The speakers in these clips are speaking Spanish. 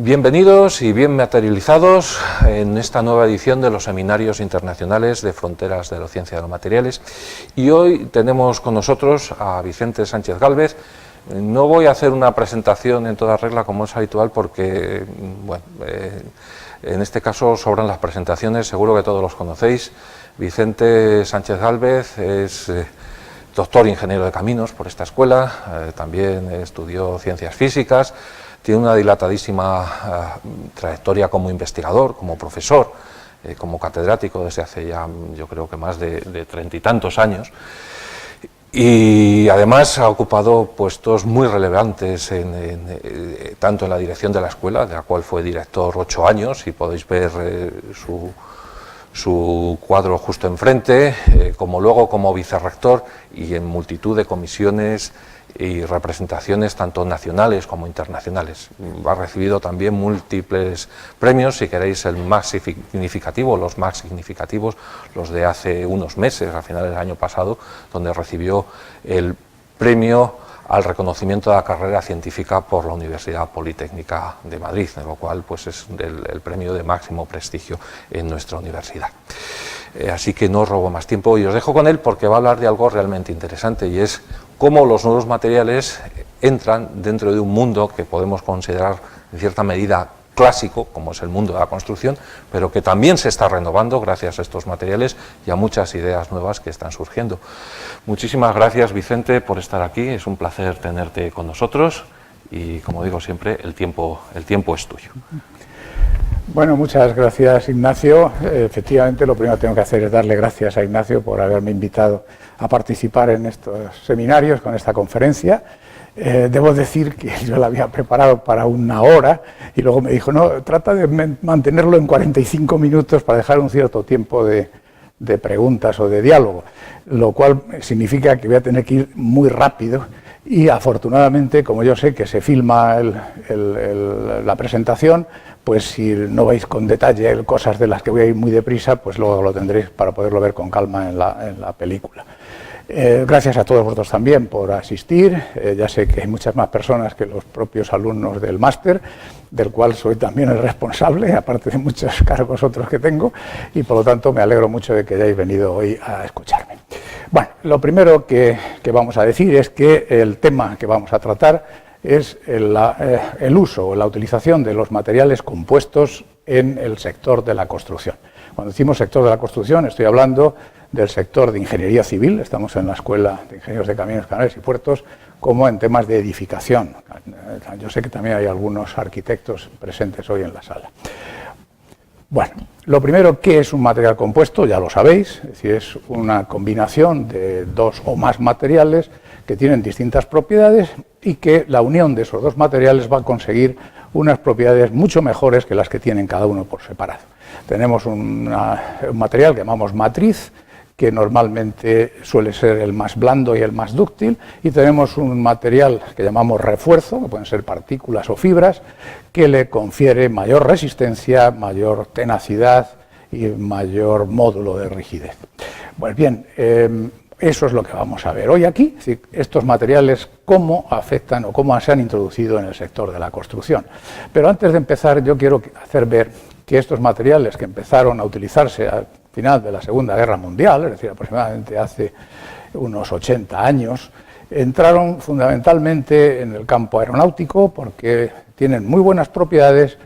Bienvenidos y bien materializados en esta nueva edición de los Seminarios Internacionales de Fronteras de la Ciencia de los Materiales. Y hoy tenemos con nosotros a Vicente Sánchez Gálvez. No voy a hacer una presentación en toda regla como es habitual porque, bueno, en este caso sobran las presentaciones, seguro que todos los conocéis. Vicente Sánchez Gálvez es doctor ingeniero de caminos por esta escuela, también estudió ciencias físicas. Tiene una dilatadísima trayectoria como investigador, como profesor, como catedrático desde hace ya, yo creo que más de 30 y tantos años. Y además ha ocupado puestos muy relevantes tanto en la dirección de la escuela, de la cual fue director 8 años, y podéis ver su cuadro justo enfrente, como luego como vicerrector y en multitud de comisiones y representaciones tanto nacionales como internacionales. Ha recibido también múltiples premios, si queréis el más significativo, los más significativos, los de hace unos meses, a finales del año pasado, donde recibió el premio al reconocimiento de la carrera científica por la Universidad Politécnica de Madrid, de lo cual pues es el premio de máximo prestigio en nuestra universidad. Así que no os robo más tiempo y os dejo con él porque va a hablar de algo realmente interesante, y es cómo los nuevos materiales entran dentro de un mundo que podemos considerar en cierta medida clásico, como es el mundo de la construcción, pero que también se está renovando gracias a estos materiales y a muchas ideas nuevas que están surgiendo. Muchísimas gracias, Vicente, por estar aquí. Es un placer tenerte con nosotros y, como digo siempre, el tiempo es tuyo. Bueno, muchas gracias, Ignacio. Efectivamente, lo primero que tengo que hacer es darle gracias a Ignacio por haberme invitado a participar en estos seminarios con esta conferencia. Debo decir que yo la había preparado para 1 hora y luego me dijo, no, trata de mantenerlo en 45 minutos para dejar un cierto tiempo de preguntas o de diálogo, lo cual significa que voy a tener que ir muy rápido y afortunadamente, como yo sé que se filma la presentación, pues si no veis con detalle cosas de las que voy a ir muy deprisa, pues luego lo tendréis para poderlo ver con calma en la película. Gracias a todos vosotros también por asistir. Ya sé que hay muchas más personas que los propios alumnos del máster, del cual soy también el responsable, aparte de muchos cargos otros que tengo, y por lo tanto me alegro mucho de que hayáis venido hoy a escucharme. Bueno, lo primero que vamos a decir es que el tema que vamos a tratar es el uso o la utilización de los materiales compuestos en el sector de la construcción. Cuando decimos sector de la construcción, estoy hablando del sector de ingeniería civil, estamos en la Escuela de Ingenieros de Caminos, Canales y Puertos, como en temas de edificación. Yo sé que también hay algunos arquitectos presentes hoy en la sala. Bueno, lo primero, ¿qué es un material compuesto? Ya lo sabéis, es decir, es una combinación de 2 o más materiales que tienen distintas propiedades y que la unión de esos 2 materiales va a conseguir unas propiedades mucho mejores que las que tienen cada uno por separado. Tenemos un material que llamamos matriz, que normalmente suele ser el más blando y el más dúctil, y tenemos un material que llamamos refuerzo, que pueden ser partículas o fibras, que le confiere mayor resistencia, mayor tenacidad y mayor módulo de rigidez. Pues bien, eso es lo que vamos a ver hoy aquí, es decir, estos materiales cómo afectan o cómo se han introducido en el sector de la construcción. Pero antes de empezar, yo quiero hacer ver que estos materiales que empezaron a utilizarse al final de la Segunda Guerra Mundial, es decir, aproximadamente hace unos 80 años, entraron fundamentalmente en el campo aeronáutico porque tienen muy buenas propiedades,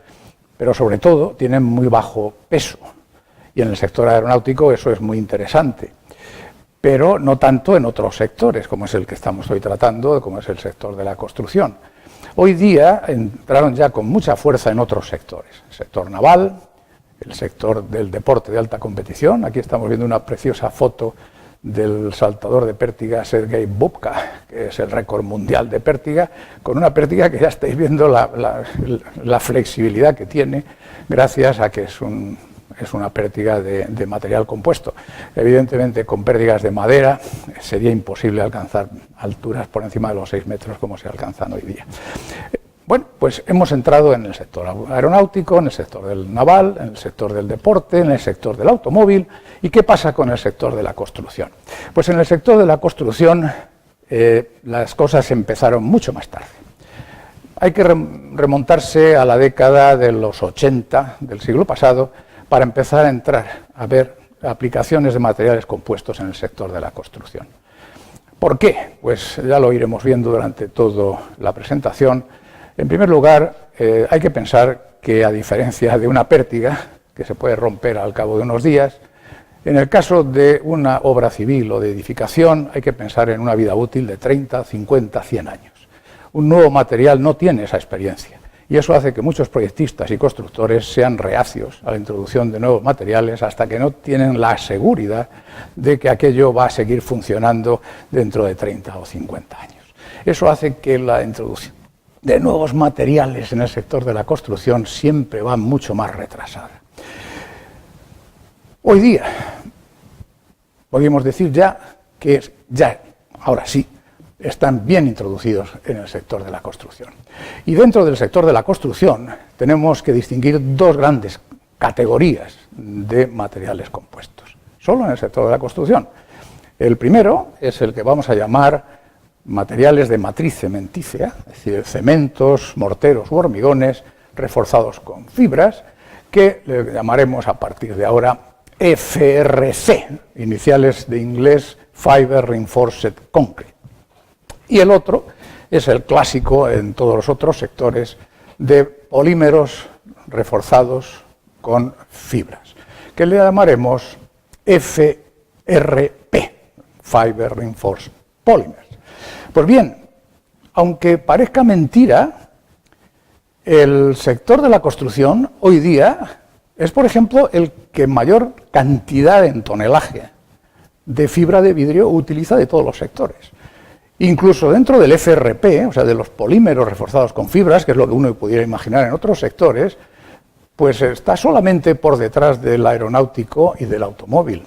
pero sobre todo tienen muy bajo peso. Y en el sector aeronáutico eso es muy interesante, pero no tanto en otros sectores, como es el que estamos hoy tratando, como es el sector de la construcción. Hoy día entraron ya con mucha fuerza en otros sectores, el sector naval, el sector del deporte de alta competición. Aquí estamos viendo una preciosa foto del saltador de pértiga Sergei Bubka, que es el récord mundial de pértiga, con una pértiga que ya estáis viendo la flexibilidad que tiene, gracias a que es una pértiga de material compuesto. Evidentemente, con pértigas de madera sería imposible alcanzar alturas por encima de los 6 metros como se alcanzan hoy día. Bueno, pues hemos entrado en el sector aeronáutico, en el sector del naval, en el sector del deporte, en el sector del automóvil. ¿Y qué pasa con el sector de la construcción? Pues en el sector de la construcción las cosas empezaron mucho más tarde. hay que remontarse a la década de los 80 del siglo pasado para empezar a entrar a ver aplicaciones de materiales compuestos en el sector de la construcción. ¿Por qué? Pues ya lo iremos viendo durante toda la presentación. En primer lugar, hay que pensar que, a diferencia de una pértiga, que se puede romper al cabo de unos días, en el caso de una obra civil o de edificación hay que pensar en una vida útil de 30, 50, 100 años. Un nuevo material no tiene esa experiencia y eso hace que muchos proyectistas y constructores sean reacios a la introducción de nuevos materiales hasta que no tienen la seguridad de que aquello va a seguir funcionando dentro de 30 o 50 años. Eso hace que la introducción de nuevos materiales en el sector de la construcción siempre va mucho más retrasada. Hoy día, podríamos decir ya que ahora sí, están bien introducidos en el sector de la construcción. Y dentro del sector de la construcción tenemos que distinguir dos grandes categorías de materiales compuestos, solo en el sector de la construcción. El primero es el que vamos a llamar materiales de matriz cementícia, es decir, cementos, morteros u hormigones reforzados con fibras, que le llamaremos a partir de ahora FRC, iniciales de inglés Fiber Reinforced Concrete. Y el otro es el clásico en todos los otros sectores de polímeros reforzados con fibras, que le llamaremos FRP, Fiber Reinforced Polymers. Pues bien, aunque parezca mentira, el sector de la construcción hoy día es, por ejemplo, el que mayor cantidad en tonelaje de fibra de vidrio utiliza de todos los sectores. Incluso dentro del FRP, o sea, de los polímeros reforzados con fibras, que es lo que uno pudiera imaginar en otros sectores, pues está solamente por detrás del aeronáutico y del automóvil.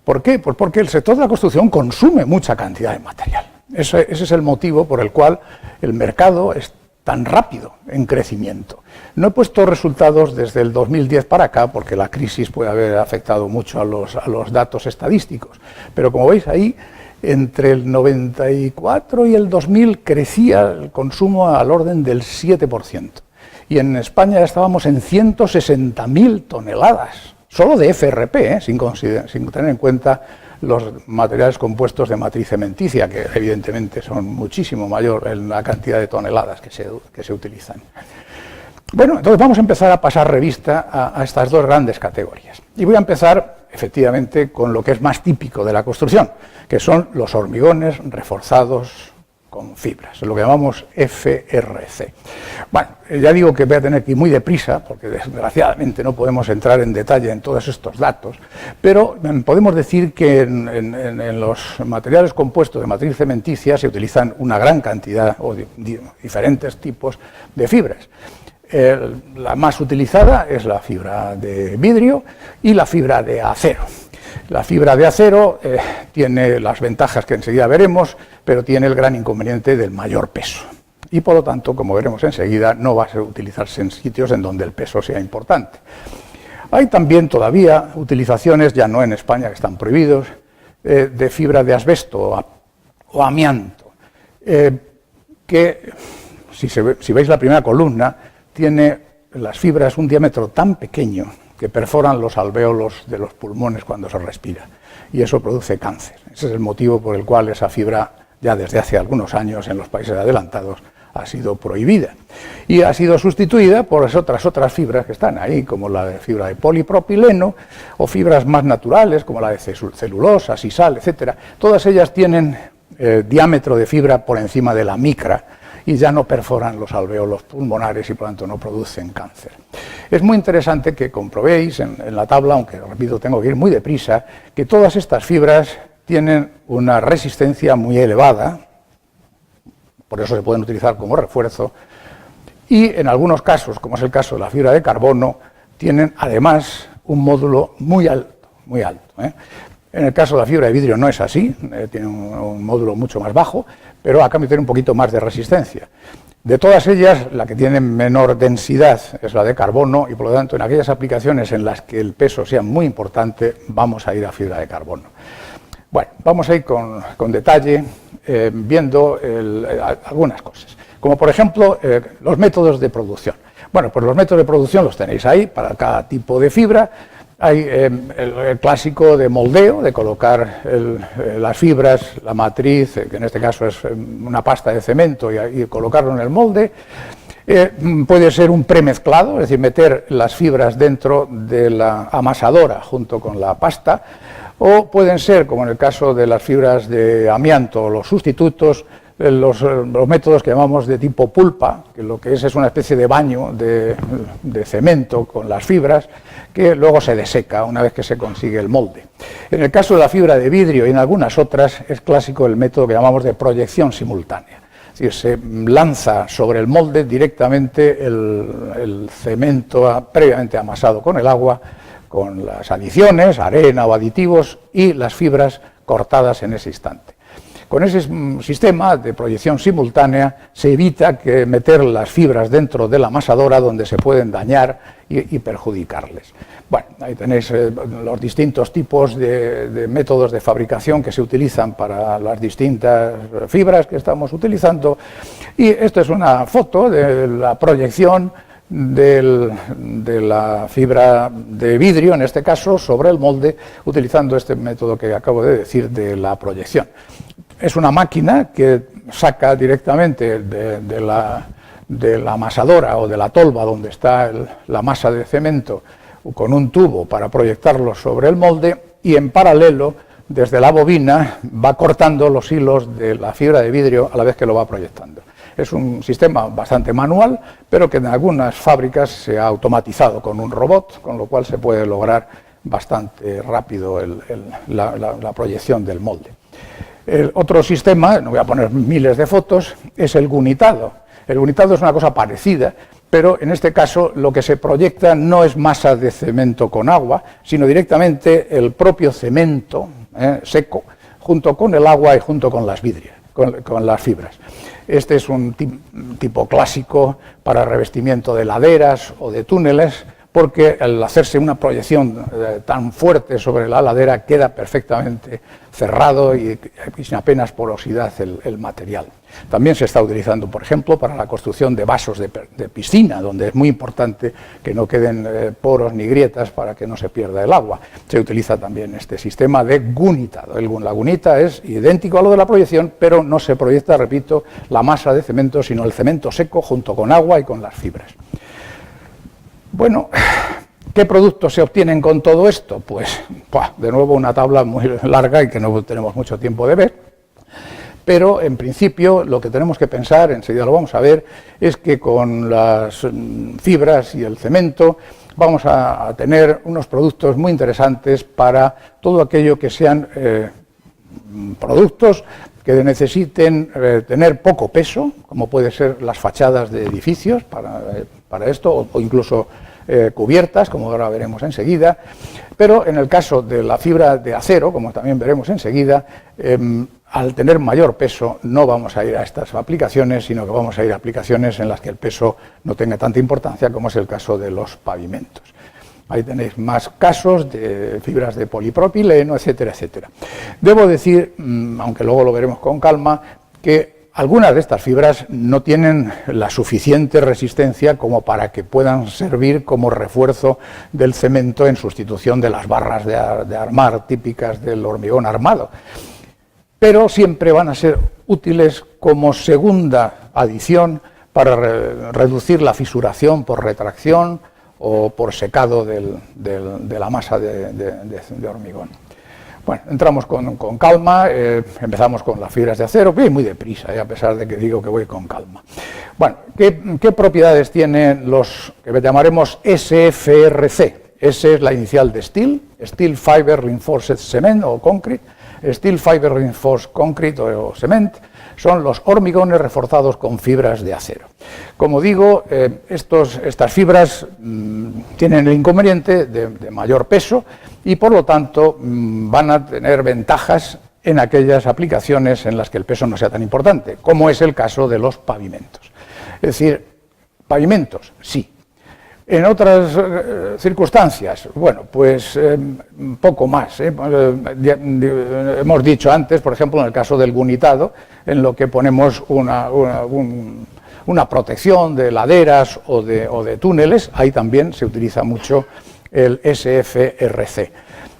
¿Por qué? Pues porque el sector de la construcción consume mucha cantidad de material. Ese es el motivo por el cual el mercado es tan rápido en crecimiento. No he puesto resultados desde el 2010 para acá, porque la crisis puede haber afectado mucho a los datos estadísticos, pero como veis ahí, entre el 94 y el 2000 crecía el consumo al orden del 7%, y en España ya estábamos en 160.000 toneladas, solo de FRP, sin tener en cuenta los materiales compuestos de matriz cementicia, que evidentemente son muchísimo mayor en la cantidad de toneladas que se utilizan. Bueno, entonces vamos a empezar a pasar revista a estas dos grandes categorías. Y voy a empezar, efectivamente, con lo que es más típico de la construcción, que son los hormigones reforzados con fibras, lo que llamamos FRC. Bueno, ya digo que voy a tener que ir muy deprisa, porque desgraciadamente no podemos entrar en detalle en todos estos datos, pero podemos decir que en los materiales compuestos de matriz cementicia se utilizan una gran cantidad o diferentes tipos de fibras. La más utilizada es la fibra de vidrio y la fibra de acero. La fibra de acero tiene las ventajas que enseguida veremos, pero tiene el gran inconveniente del mayor peso. Y por lo tanto, como veremos enseguida, no va a utilizarse en sitios en donde el peso sea importante. Hay también todavía utilizaciones, ya no en España, que están prohibidos, de fibra de asbesto o amianto, que, si veis la primera columna, tiene las fibras un diámetro tan pequeño que perforan los alvéolos de los pulmones cuando se respira, y eso produce cáncer. Ese es el motivo por el cual esa fibra, ya desde hace algunos años en los países adelantados, ha sido prohibida. Y ha sido sustituida por otras fibras que están ahí, como la de fibra de polipropileno, o fibras más naturales, como la de celulosa, sisal, etc. Todas ellas tienen diámetro de fibra por encima de la micra, y ya no perforan los alvéolos pulmonares y por lo tanto no producen cáncer. Es muy interesante que comprobéis en la tabla, aunque repito tengo que ir muy deprisa, que todas estas fibras tienen una resistencia muy elevada, por eso se pueden utilizar como refuerzo, y en algunos casos, como es el caso de la fibra de carbono, tienen además un módulo muy alto, muy alto. En el caso de la fibra de vidrio no es así, tiene un módulo mucho más bajo, pero a cambio tiene un poquito más de resistencia. De todas ellas, la que tiene menor densidad es la de carbono, y por lo tanto en aquellas aplicaciones en las que el peso sea muy importante, vamos a ir a fibra de carbono. Bueno, vamos a ir con detalle viendo algunas cosas. como por ejemplo los métodos de producción. Bueno, pues los métodos de producción los tenéis ahí para cada tipo de fibra. Hay el clásico de moldeo, de colocar las fibras, la matriz, que en este caso es una pasta de cemento, y colocarlo en el molde. Puede ser un premezclado, es decir, meter las fibras dentro de la amasadora junto con la pasta, o pueden ser, como en el caso de las fibras de amianto o los sustitutos, los métodos que llamamos de tipo pulpa, que lo que es una especie de baño de cemento con las fibras, que luego se deseca una vez que se consigue el molde. En el caso de la fibra de vidrio y en algunas otras es clásico el método que llamamos de proyección simultánea. Es decir, se lanza sobre el molde directamente el cemento previamente amasado con el agua, con las adiciones, arena o aditivos, y las fibras cortadas en ese instante. Con ese sistema de proyección simultánea se evita que meter las fibras dentro de la amasadora, donde se pueden dañar y perjudicarles. Bueno, ahí tenéis los distintos tipos de métodos de fabricación que se utilizan para las distintas fibras que estamos utilizando, y esto es una foto de la proyección de la fibra de vidrio, en este caso, sobre el molde, utilizando este método que acabo de decir de la proyección. Es una máquina que saca directamente de la amasadora o de la tolva donde está la masa de cemento con un tubo para proyectarlo sobre el molde, y en paralelo, desde la bobina, va cortando los hilos de la fibra de vidrio a la vez que lo va proyectando. Es un sistema bastante manual, pero que en algunas fábricas se ha automatizado con un robot, con lo cual se puede lograr bastante rápido la proyección del molde. El otro sistema, no voy a poner miles de fotos, es el gunitado. El gunitado es una cosa parecida, pero en este caso lo que se proyecta no es masa de cemento con agua, sino directamente el propio cemento seco, junto con el agua y junto con las fibras. Este es un tipo clásico para revestimiento de laderas o de túneles, porque al hacerse una proyección tan fuerte sobre la ladera queda perfectamente cerrado y sin apenas porosidad el material. También se está utilizando, por ejemplo, para la construcción de vasos de piscina, donde es muy importante que no queden poros ni grietas para que no se pierda el agua. Se utiliza también este sistema de gunitado. La gunita es idéntico a lo de la proyección, pero no se proyecta, repito, la masa de cemento, sino el cemento seco junto con agua y con las fibras. Bueno, ¿qué productos se obtienen con todo esto? Pues, de nuevo, una tabla muy larga y que no tenemos mucho tiempo de ver, pero en principio lo que tenemos que pensar, enseguida lo vamos a ver, es que con las fibras y el cemento vamos a tener unos productos muy interesantes para todo aquello que sean productos que necesiten tener poco peso, como puede ser las fachadas de edificios para esto, o incluso cubiertas, como ahora veremos enseguida. Pero en el caso de la fibra de acero, como también veremos enseguida, al tener mayor peso no vamos a ir a estas aplicaciones, sino que vamos a ir a aplicaciones en las que el peso no tenga tanta importancia, como es el caso de los pavimentos. Ahí tenéis más casos de fibras de polipropileno, etcétera, etcétera. Debo decir, aunque luego lo veremos con calma, que algunas de estas fibras no tienen la suficiente resistencia como para que puedan servir como refuerzo del cemento en sustitución de las barras de armar típicas del hormigón armado. Pero siempre van a ser útiles como segunda adición para reducir la fisuración por retracción o por secado de la masa de hormigón. Bueno, entramos con calma, empezamos con las fibras de acero, voy muy deprisa, a pesar de que digo que voy con calma. Bueno, ¿qué propiedades tienen los que llamaremos SFRC? S es la inicial de Steel Fiber Reinforced Cement o Concrete, Steel Fiber Reinforced Concrete o Cement, son los hormigones reforzados con fibras de acero. Como digo, estas fibras tienen el inconveniente de mayor peso y por lo tanto van a tener ventajas en aquellas aplicaciones en las que el peso no sea tan importante, como es el caso de los pavimentos. Es decir, pavimentos, sí. En otras circunstancias, bueno, pues un poco más. Hemos dicho antes, por ejemplo, en el caso del gunitado, en lo que ponemos un una protección de laderas o de túneles, ahí también se utiliza mucho el SFRC.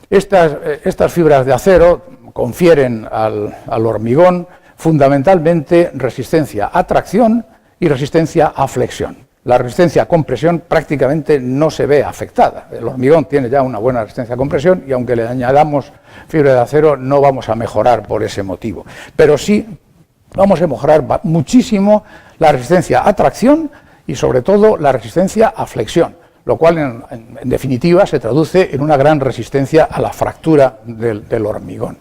Estas fibras de acero confieren al hormigón fundamentalmente resistencia a tracción y resistencia a flexión. La resistencia a compresión prácticamente no se ve afectada. El hormigón tiene ya una buena resistencia a compresión y aunque le añadamos fibra de acero no vamos a mejorar por ese motivo. Pero sí vamos a mejorar muchísimo la resistencia a tracción y sobre todo la resistencia a flexión, lo cual en definitiva se traduce en una gran resistencia a la fractura del hormigón.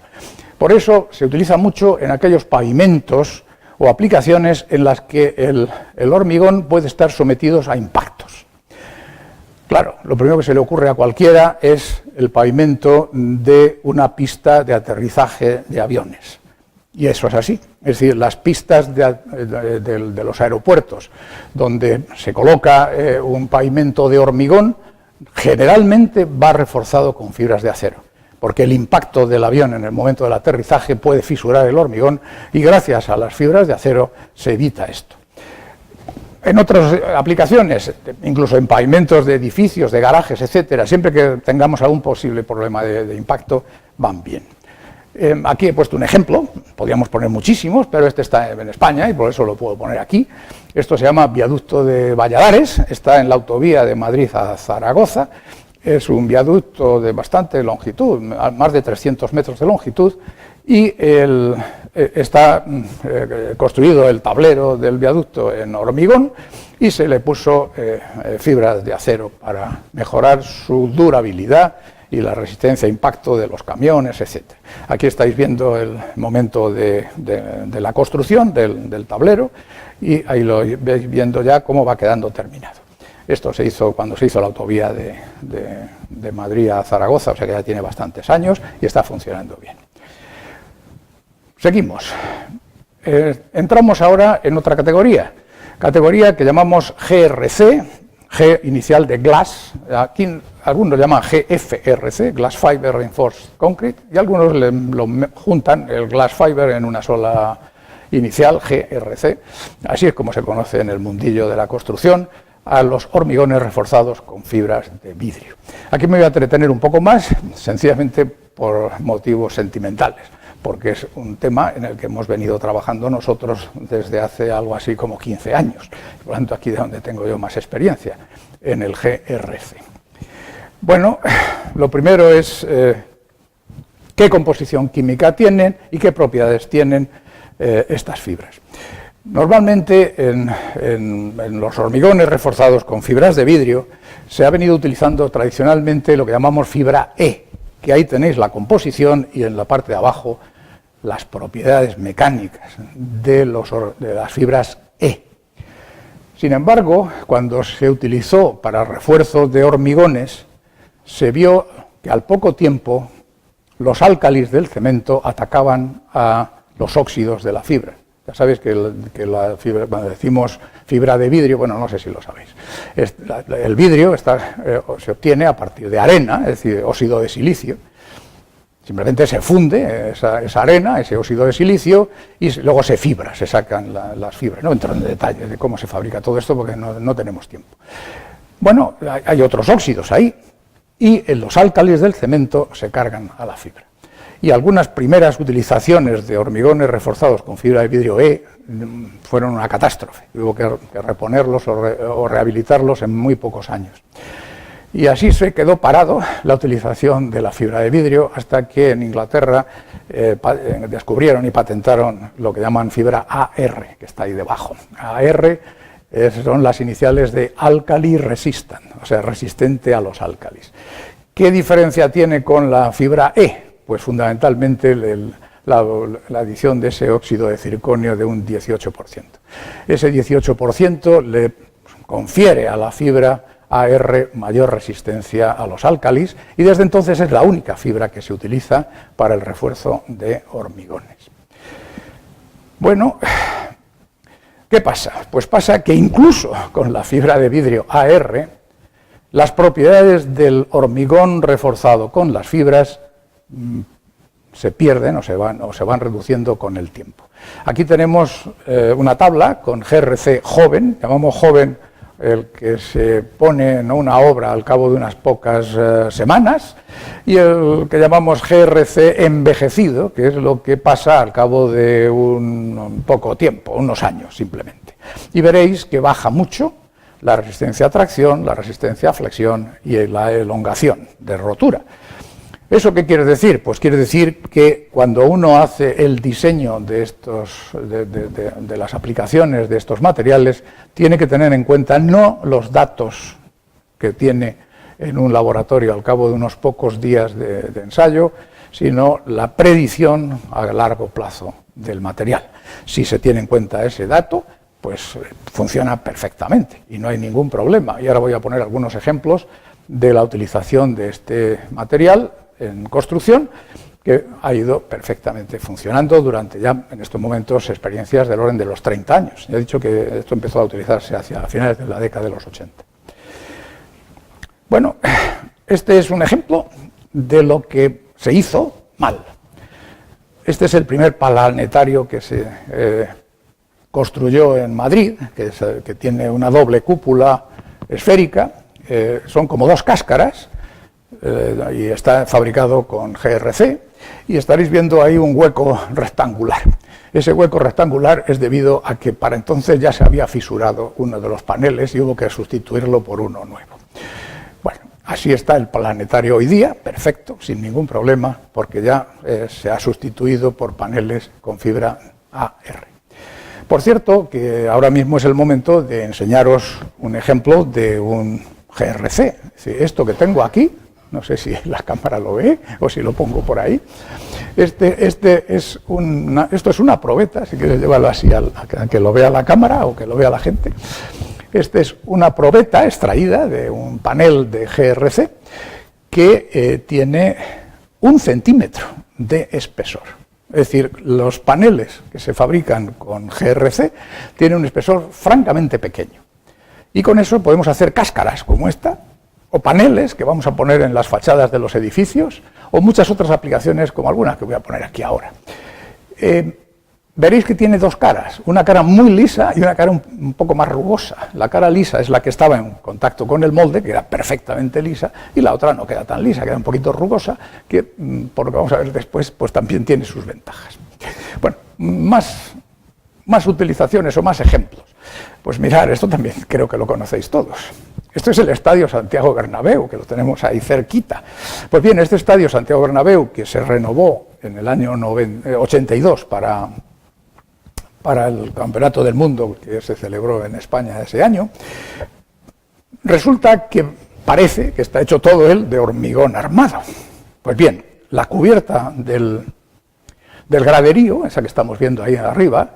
Por eso se utiliza mucho en aquellos pavimentos o aplicaciones en las que el hormigón puede estar sometido a impactos. Claro, lo primero que se le ocurre a cualquiera es el pavimento de una pista de aterrizaje de aviones. Y eso es así. Es decir, las pistas de los aeropuertos donde se coloca un pavimento de hormigón generalmente va reforzado con fibras de acero, porque el impacto del avión en el momento del aterrizaje puede fisurar el hormigón y gracias a las fibras de acero se evita esto. En otras aplicaciones, incluso en pavimentos de edificios, de garajes, etcétera, siempre que tengamos algún posible problema de impacto, van bien. Aquí he puesto un ejemplo, podríamos poner muchísimos, pero este está en España y por eso lo puedo poner aquí. Esto se llama viaducto de Valladares, está en la autovía de Madrid a Zaragoza. Es un viaducto de bastante longitud, más de 300 metros de longitud, y está construido el tablero del viaducto en hormigón y se le puso fibras de acero para mejorar su durabilidad y la resistencia a impacto de los camiones, etc. Aquí estáis viendo el momento de la construcción del tablero y ahí lo veis viendo ya cómo va quedando terminado. Esto se hizo cuando se hizo la autovía de Madrid a Zaragoza, o sea que ya tiene bastantes años y está funcionando bien. Seguimos. Entramos ahora en otra categoría que llamamos GRC, G inicial de Glass, aquí algunos llaman GFRC, Glass Fiber Reinforced Concrete, y algunos lo juntan el Glass Fiber en una sola inicial, GRC, así es como se conoce en el mundillo de la construcción a los hormigones reforzados con fibras de vidrio. Aquí me voy a entretener un poco más, sencillamente por motivos sentimentales, porque es un tema en el que hemos venido trabajando nosotros desde hace algo así como 15 años, por lo tanto aquí es donde tengo yo más experiencia, en el GRC. Bueno, lo primero es qué composición química tienen y qué propiedades tienen estas fibras. Normalmente en los hormigones reforzados con fibras de vidrio se ha venido utilizando tradicionalmente lo que llamamos fibra E, que ahí tenéis la composición y en la parte de abajo las propiedades mecánicas de las fibras E. Sin embargo, cuando se utilizó para refuerzo de hormigones, se vio que al poco tiempo los álcalis del cemento atacaban a los óxidos de la fibra. Ya sabéis que la fibra, cuando decimos fibra de vidrio, bueno, no sé si lo sabéis, el vidrio se obtiene a partir de arena, es decir, óxido de silicio. Simplemente se funde esa arena, ese óxido de silicio, y luego se fibra, se sacan las fibras. No entro en detalle de cómo se fabrica todo esto porque no tenemos tiempo. Bueno, hay otros óxidos ahí, y los álcalis del cemento se cargan a la fibra. Y algunas primeras utilizaciones de hormigones reforzados con fibra de vidrio E fueron una catástrofe. Hubo que reponerlos o rehabilitarlos en muy pocos años. Y así se quedó parado la utilización de la fibra de vidrio hasta que en Inglaterra descubrieron y patentaron lo que llaman fibra AR, que está ahí debajo. AR son las iniciales de Alkali Resistant, o sea, resistente a los álcalis. ¿Qué diferencia tiene con la fibra E? Pues fundamentalmente la adición de ese óxido de circonio de un 18%. Ese 18% le confiere a la fibra AR mayor resistencia a los álcalis y desde entonces es la única fibra que se utiliza para el refuerzo de hormigones. Bueno, ¿qué pasa? Pues pasa que incluso con la fibra de vidrio AR, las propiedades del hormigón reforzado con las fibras se pierden o se van reduciendo con el tiempo. Aquí tenemos una tabla con GRC joven, llamamos joven el que se pone en una obra al cabo de unas pocas semanas, y el que llamamos GRC envejecido, que es lo que pasa al cabo de un poco tiempo, unos años simplemente. Y veréis que baja mucho la resistencia a tracción, la resistencia a flexión y la elongación de rotura. ¿Eso qué quiere decir? Pues quiere decir que cuando uno hace el diseño de las aplicaciones de estos materiales, tiene que tener en cuenta no los datos que tiene en un laboratorio al cabo de unos pocos días de ensayo, sino la predicción a largo plazo del material. Si se tiene en cuenta ese dato, pues funciona perfectamente y no hay ningún problema. Y ahora voy a poner algunos ejemplos de la utilización de este material en construcción, que ha ido perfectamente funcionando durante ya en estos momentos experiencias del orden de los 30 años. Ya he dicho que esto empezó a utilizarse hacia finales de la década de los 80. Bueno, este es un ejemplo de lo que se hizo mal. Este es el primer planetario que se construyó en Madrid, que tiene una doble cúpula esférica, son como dos cáscaras, y está fabricado con GRC, y estaréis viendo ahí un hueco rectangular. Ese hueco rectangular es debido a que para entonces ya se había fisurado uno de los paneles y hubo que sustituirlo por uno nuevo. Bueno, así está el planetario hoy día, perfecto, sin ningún problema, porque ya se ha sustituido por paneles con fibra AR. Por cierto, que ahora mismo es el momento de enseñaros un ejemplo de un GRC. Esto que tengo aquí, no sé si la cámara lo ve o si lo pongo por ahí. Esto es una probeta, si quieres llevarlo así a que lo vea la cámara o que lo vea la gente. Esta es una probeta extraída de un panel de GRC que tiene 1 centímetro de espesor. Es decir, los paneles que se fabrican con GRC tienen un espesor francamente pequeño. Y con eso podemos hacer cáscaras como esta, o paneles que vamos a poner en las fachadas de los edificios, o muchas otras aplicaciones como algunas que voy a poner aquí ahora. Veréis que tiene dos caras, una cara muy lisa y una cara un poco más rugosa. La cara lisa es la que estaba en contacto con el molde, que era perfectamente lisa, y la otra no queda tan lisa, queda un poquito rugosa, que por lo que vamos a ver después, pues también tiene sus ventajas. Bueno, más utilizaciones o más ejemplos. Pues mirad, esto también creo que lo conocéis todos. Esto es el Estadio Santiago Bernabéu, que lo tenemos ahí cerquita. Pues bien, este Estadio Santiago Bernabéu, que se renovó en el año 82 para el Campeonato del Mundo que se celebró en España ese año, resulta que parece que está hecho todo él de hormigón armado. Pues bien, la cubierta del graderío, esa que estamos viendo ahí arriba,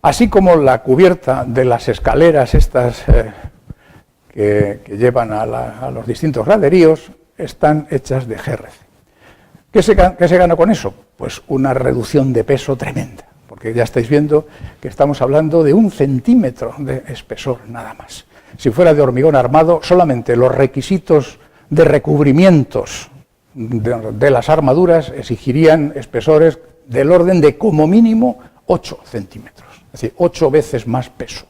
así como la cubierta de las escaleras estas que llevan a los distintos graderíos, están hechas de GRC. ¿Qué se gana con eso? Pues una reducción de peso tremenda, porque ya estáis viendo que estamos hablando de 1 centímetro de espesor nada más. Si fuera de hormigón armado, solamente los requisitos de recubrimientos de las armaduras exigirían espesores del orden de como mínimo 8 centímetros, es decir, 8 veces más peso.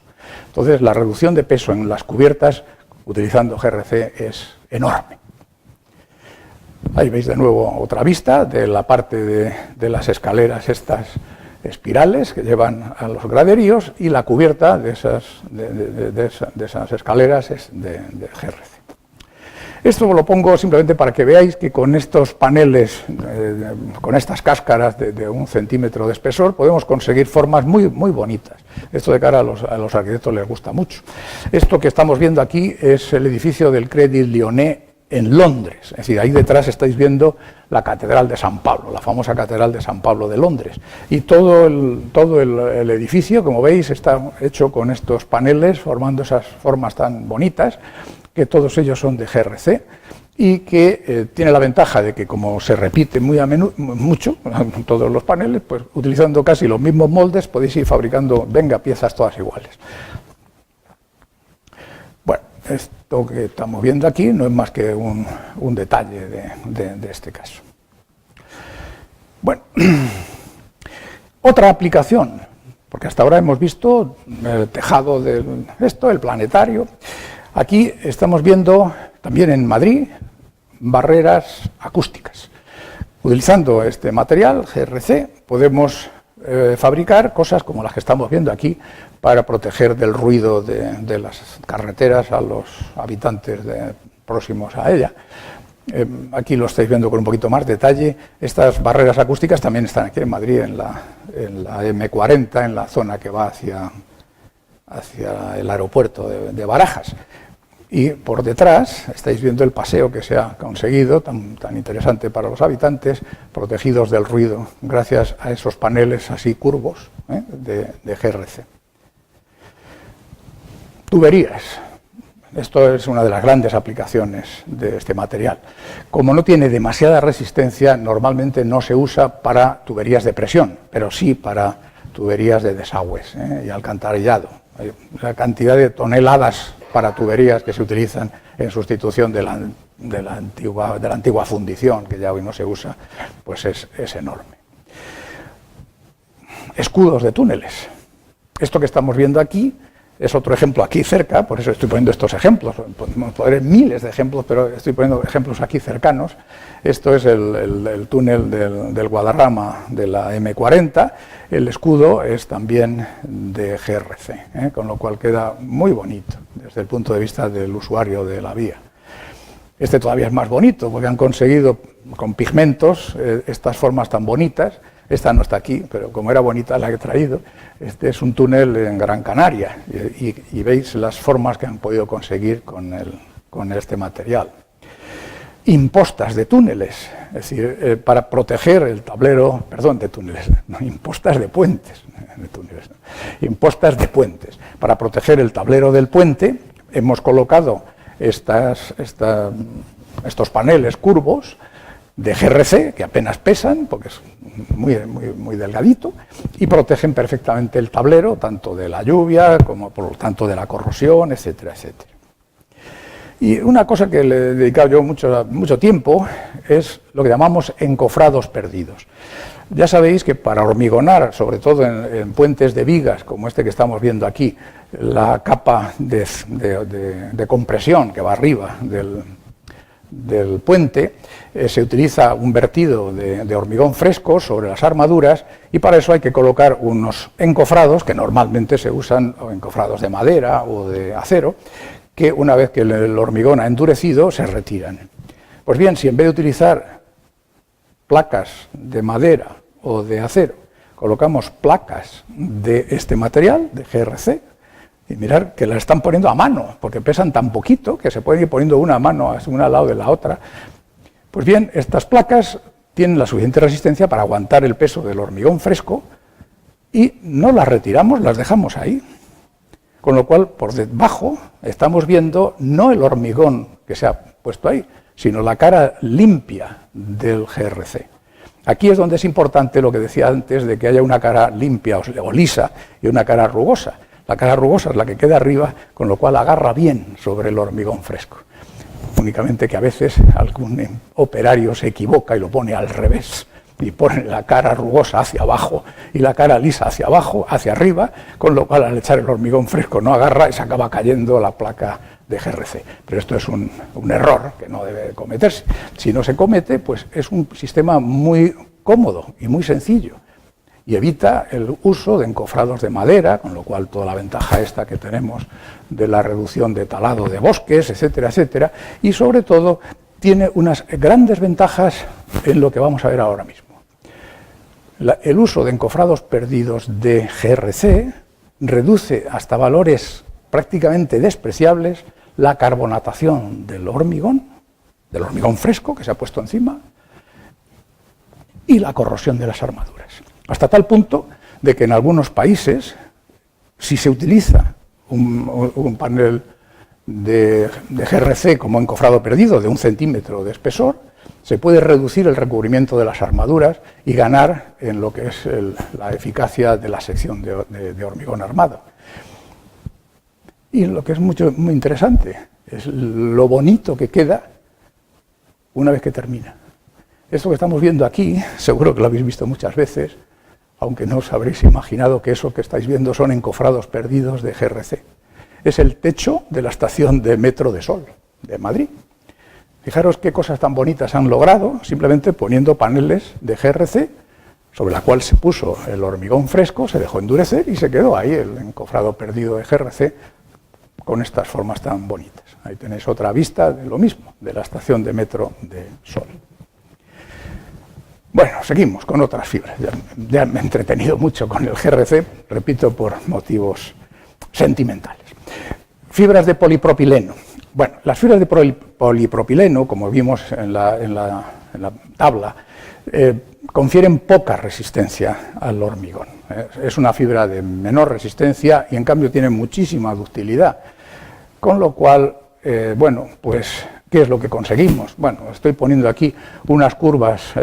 Entonces la reducción de peso en las cubiertas utilizando GRC es enorme. Ahí veis de nuevo otra vista de la parte de las escaleras estas espirales que llevan a los graderíos, y la cubierta de esas escaleras es de GRC. Esto lo pongo simplemente para que veáis que con estos paneles, con estas cáscaras de 1 centímetro de espesor, podemos conseguir formas muy bonitas. Esto de cara a los arquitectos les gusta mucho. Esto que estamos viendo aquí es el edificio del Crédit Lyonnais en Londres. Es decir, ahí detrás estáis viendo la Catedral de San Pablo, la famosa Catedral de San Pablo de Londres. Y todo el edificio, como veis, está hecho con estos paneles, formando esas formas tan bonitas, que todos ellos son de GRC, y que tiene la ventaja de que, como se repite mucho todos los paneles, pues utilizando casi los mismos moldes podéis ir fabricando piezas todas iguales. Bueno, esto que estamos viendo aquí no es más que un detalle de este caso. Bueno, otra aplicación, porque hasta ahora hemos visto el tejado de esto, el planetario. Aquí estamos viendo, también en Madrid, barreras acústicas. Utilizando este material, GRC, podemos fabricar cosas como las que estamos viendo aquí para proteger del ruido de las carreteras a los habitantes próximos a ella. Aquí lo estáis viendo con un poquito más detalle. Estas barreras acústicas también están aquí en Madrid, en la M40, en la zona que va hacia el aeropuerto de Barajas. Y por detrás estáis viendo el paseo que se ha conseguido, tan interesante para los habitantes, protegidos del ruido, gracias a esos paneles así curvos de GRC. Tuberías. Esto es una de las grandes aplicaciones de este material. Como no tiene demasiada resistencia, normalmente no se usa para tuberías de presión, pero sí para tuberías de desagües y alcantarillado. Hay una cantidad de toneladas para tuberías que se utilizan en sustitución de la antigua fundición, que ya hoy no se usa, pues es enorme. Escudos de túneles. Esto que estamos viendo aquí es otro ejemplo aquí cerca, por eso estoy poniendo estos ejemplos. Podemos poner miles de ejemplos, pero estoy poniendo ejemplos aquí cercanos. Esto es el túnel del Guadarrama de la M40. El escudo es también de GRC, con lo cual queda muy bonito desde el punto de vista del usuario de la vía. Este todavía es más bonito porque han conseguido con pigmentos estas formas tan bonitas. Esta no está aquí, pero como era bonita la he traído. Este es un túnel en Gran Canaria y veis las formas que han podido conseguir con este material. Impostas de túneles, es decir, para proteger el tablero, perdón, de túneles, no, impostas de puentes, de túneles, no, impostas de puentes. Para proteger el tablero del puente hemos colocado estos paneles curvos de GRC, que apenas pesan, porque es muy delgadito, y protegen perfectamente el tablero, tanto de la lluvia como por lo tanto de la corrosión, etcétera, etcétera. Y una cosa que le he dedicado yo mucho tiempo es lo que llamamos encofrados perdidos. Ya sabéis que para hormigonar, sobre todo en puentes de vigas, como este que estamos viendo aquí, la capa de compresión que va arriba del puente, se utiliza un vertido de hormigón fresco sobre las armaduras y para eso hay que colocar unos encofrados que normalmente se usan, o encofrados de madera o de acero, que una vez que el hormigón ha endurecido se retiran. Pues bien, si en vez de utilizar placas de madera o de acero, colocamos placas de este material, de GRC, y mirar que las están poniendo a mano, porque pesan tan poquito que se pueden ir poniendo una a mano, una al lado de la otra. Pues bien, estas placas tienen la suficiente resistencia para aguantar el peso del hormigón fresco y no las retiramos, las dejamos ahí. Con lo cual, por debajo estamos viendo no el hormigón que se ha puesto ahí, sino la cara limpia del GRC. Aquí es donde es importante lo que decía antes de que haya una cara limpia o lisa y una cara rugosa. La cara rugosa es la que queda arriba, con lo cual agarra bien sobre el hormigón fresco. Únicamente que a veces algún operario se equivoca y lo pone al revés y pone la cara rugosa hacia abajo y la cara lisa hacia abajo, hacia arriba, con lo cual al echar el hormigón fresco no agarra y se acaba cayendo la placa de GRC. Pero esto es un error que no debe cometerse. Si no se comete, pues es un sistema muy cómodo y muy sencillo y evita el uso de encofrados de madera, con lo cual toda la ventaja esta que tenemos de la reducción de talado de bosques, etcétera, etcétera, y sobre todo tiene unas grandes ventajas en lo que vamos a ver ahora mismo. El uso de encofrados perdidos de GRC reduce hasta valores prácticamente despreciables la carbonatación del hormigón fresco que se ha puesto encima y la corrosión de las armaduras. Hasta tal punto de que en algunos países, si se utiliza un panel de GRC como encofrado perdido de 1 centímetro de espesor, se puede reducir el recubrimiento de las armaduras y ganar en lo que es la eficacia de la sección de hormigón armado. Y lo que es muy interesante es lo bonito que queda una vez que termina. Esto que estamos viendo aquí, seguro que lo habéis visto muchas veces, aunque no os habréis imaginado que eso que estáis viendo son encofrados perdidos de GRC. Es el techo de la estación de Metro de Sol, de Madrid. Fijaros qué cosas tan bonitas han logrado, simplemente poniendo paneles de GRC, sobre la cual se puso el hormigón fresco, se dejó endurecer y se quedó ahí el encofrado perdido de GRC con estas formas tan bonitas. Ahí tenéis otra vista de lo mismo, de la estación de Metro de Sol. Bueno, seguimos con otras fibras. Ya me he entretenido mucho con el GRC, repito, por motivos sentimentales. Fibras de polipropileno. Bueno, las fibras de polipropileno, como vimos en la tabla, confieren poca resistencia al hormigón. Es una fibra de menor resistencia y en cambio tiene muchísima ductilidad. Con lo cual, bueno, pues, ¿qué es lo que conseguimos? Bueno, estoy poniendo aquí unas curvas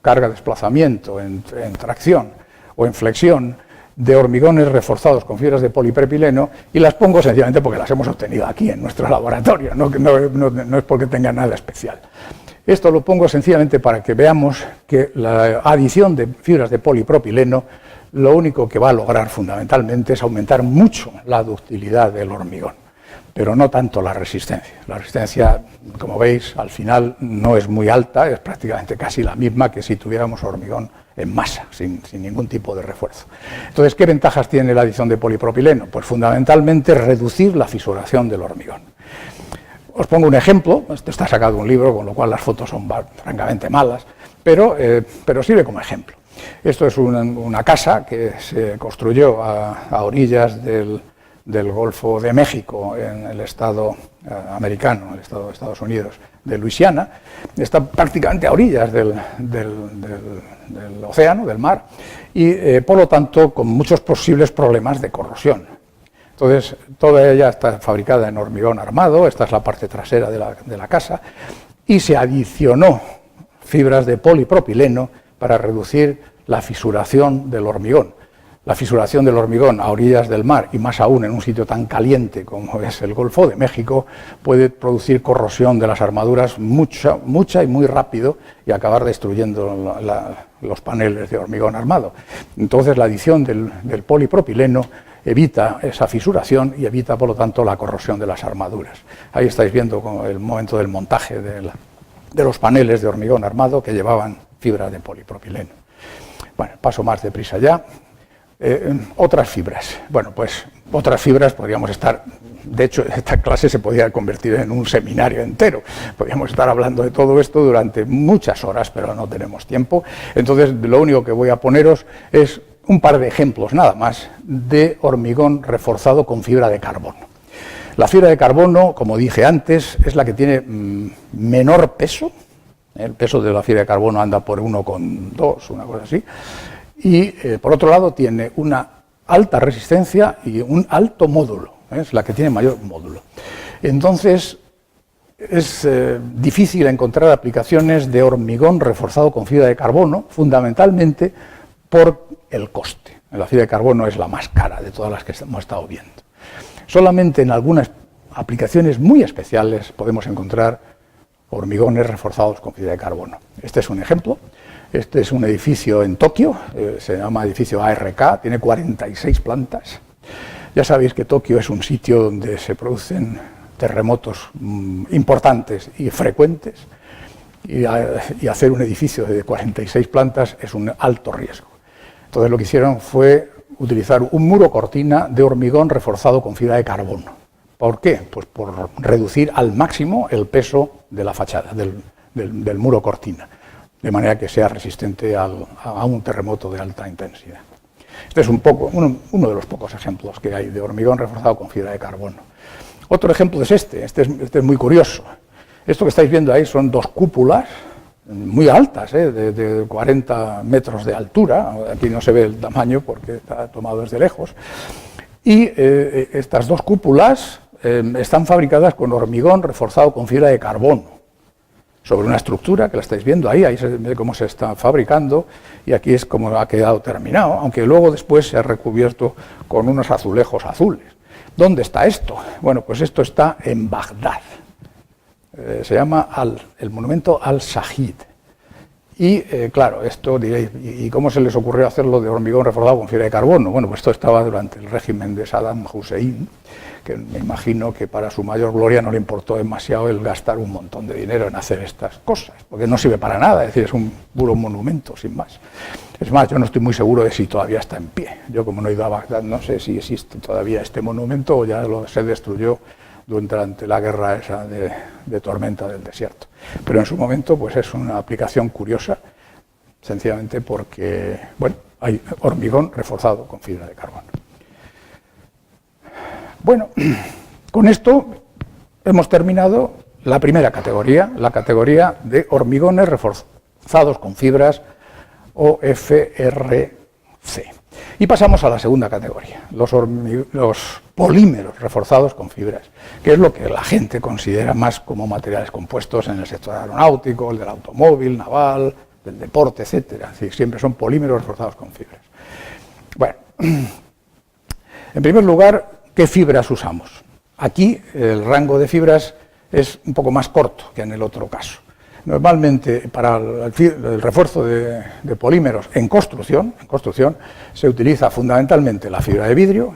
carga-desplazamiento en tracción o en flexión de hormigones reforzados con fibras de polipropileno y las pongo sencillamente porque las hemos obtenido aquí en nuestro laboratorio, no es porque tenga nada especial. Esto lo pongo sencillamente para que veamos que la adición de fibras de polipropileno lo único que va a lograr fundamentalmente es aumentar mucho la ductilidad del hormigón, pero no tanto la resistencia. La resistencia, como veis, al final no es muy alta, es prácticamente casi la misma que si tuviéramos hormigón en masa, sin ningún tipo de refuerzo. Entonces, ¿qué ventajas tiene la adición de polipropileno? Pues fundamentalmente reducir la fisuración del hormigón. Os pongo un ejemplo, esto está sacado de un libro, con lo cual las fotos son francamente malas, pero sirve como ejemplo. Esto es una casa que se construyó a orillas del Golfo de México, en el estado americano, el estado de Estados Unidos, de Luisiana. Está prácticamente a orillas del océano, del mar, y por lo tanto con muchos posibles problemas de corrosión. Entonces, toda ella está fabricada en hormigón armado, esta es la parte trasera de la casa, y se adicionó fibras de polipropileno para reducir la fisuración del hormigón. La fisuración del hormigón a orillas del mar, y más aún en un sitio tan caliente como es el Golfo de México, puede producir corrosión de las armaduras mucha y muy rápido y acabar destruyendo los paneles de hormigón armado. Entonces, la adición del polipropileno evita esa fisuración y evita, por lo tanto, la corrosión de las armaduras. Ahí estáis viendo el momento del montaje de los paneles de hormigón armado que llevaban fibra de polipropileno. Bueno, paso más deprisa ya. Otras fibras. Bueno, pues otras fibras podríamos estar, de hecho, esta clase se podría convertir en un seminario entero. Podríamos estar hablando de todo esto durante muchas horas, pero no tenemos tiempo. Entonces, lo único que voy a poneros es un par de ejemplos nada más de hormigón reforzado con fibra de carbono. La fibra de carbono, como dije antes, es la que tiene menor peso. El peso de la fibra de carbono anda por 1,2, una cosa así. Y, por otro lado, tiene una alta resistencia y un alto módulo. Es la que tiene mayor módulo. Entonces, es difícil encontrar aplicaciones de hormigón reforzado con fibra de carbono, fundamentalmente por el coste. La fibra de carbono es la más cara de todas las que hemos estado viendo. Solamente en algunas aplicaciones muy especiales podemos encontrar hormigones reforzados con fibra de carbono. Este es un ejemplo. Este es un edificio en Tokio, se llama edificio ARK, tiene 46 plantas. Ya sabéis que Tokio es un sitio donde se producen terremotos importantes y frecuentes, y hacer un edificio de 46 plantas es un alto riesgo. Entonces lo que hicieron fue utilizar un muro cortina de hormigón reforzado con fibra de carbono. ¿Por qué? Pues por reducir al máximo el peso de la fachada, del muro cortina, de manera que sea resistente a un terremoto de alta intensidad. Este es uno de los pocos ejemplos que hay de hormigón reforzado con fibra de carbono. Otro ejemplo es este es muy curioso. Esto que estáis viendo ahí son dos cúpulas muy altas, de 40 metros de altura. Aquí no se ve el tamaño porque está tomado desde lejos. Y estas dos cúpulas están fabricadas con hormigón reforzado con fibra de carbono, sobre una estructura que la estáis viendo ahí se ve cómo se está fabricando, y aquí es como ha quedado terminado, aunque luego después se ha recubierto con unos azulejos azules. ¿Dónde está esto? Bueno, pues esto está en Bagdad. Se llama el monumento Al-Shahid, Y claro, esto diréis, ¿y cómo se les ocurrió hacerlo de hormigón reforzado con fibra de carbono? Bueno, pues esto estaba durante el régimen de Saddam Hussein, que me imagino que para su mayor gloria no le importó demasiado el gastar un montón de dinero en hacer estas cosas, porque no sirve para nada, es decir, es un puro monumento, sin más. Es más, yo no estoy muy seguro de si todavía está en pie. Yo, como no he ido a Bagdad, no sé si existe todavía este monumento o ya se destruyó durante la guerra esa de tormenta del desierto. Pero en su momento pues es una aplicación curiosa, sencillamente porque, bueno, hay hormigón reforzado con fibra de carbono. Bueno, con esto hemos terminado la primera categoría, la categoría de hormigones reforzados con fibras o FRC. Y pasamos a la segunda categoría, los polímeros reforzados con fibras, que es lo que la gente considera más como materiales compuestos en el sector aeronáutico, el del automóvil, naval, del deporte, etcétera. Es decir, siempre son polímeros reforzados con fibras. Bueno, en primer lugar, ¿qué fibras usamos? Aquí el rango de fibras es un poco más corto que en el otro caso. Normalmente, para el refuerzo de polímeros en construcción se utiliza fundamentalmente la fibra de vidrio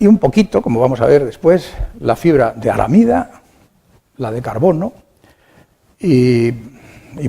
y un poquito, como vamos a ver después, la fibra de aramida, la de carbono y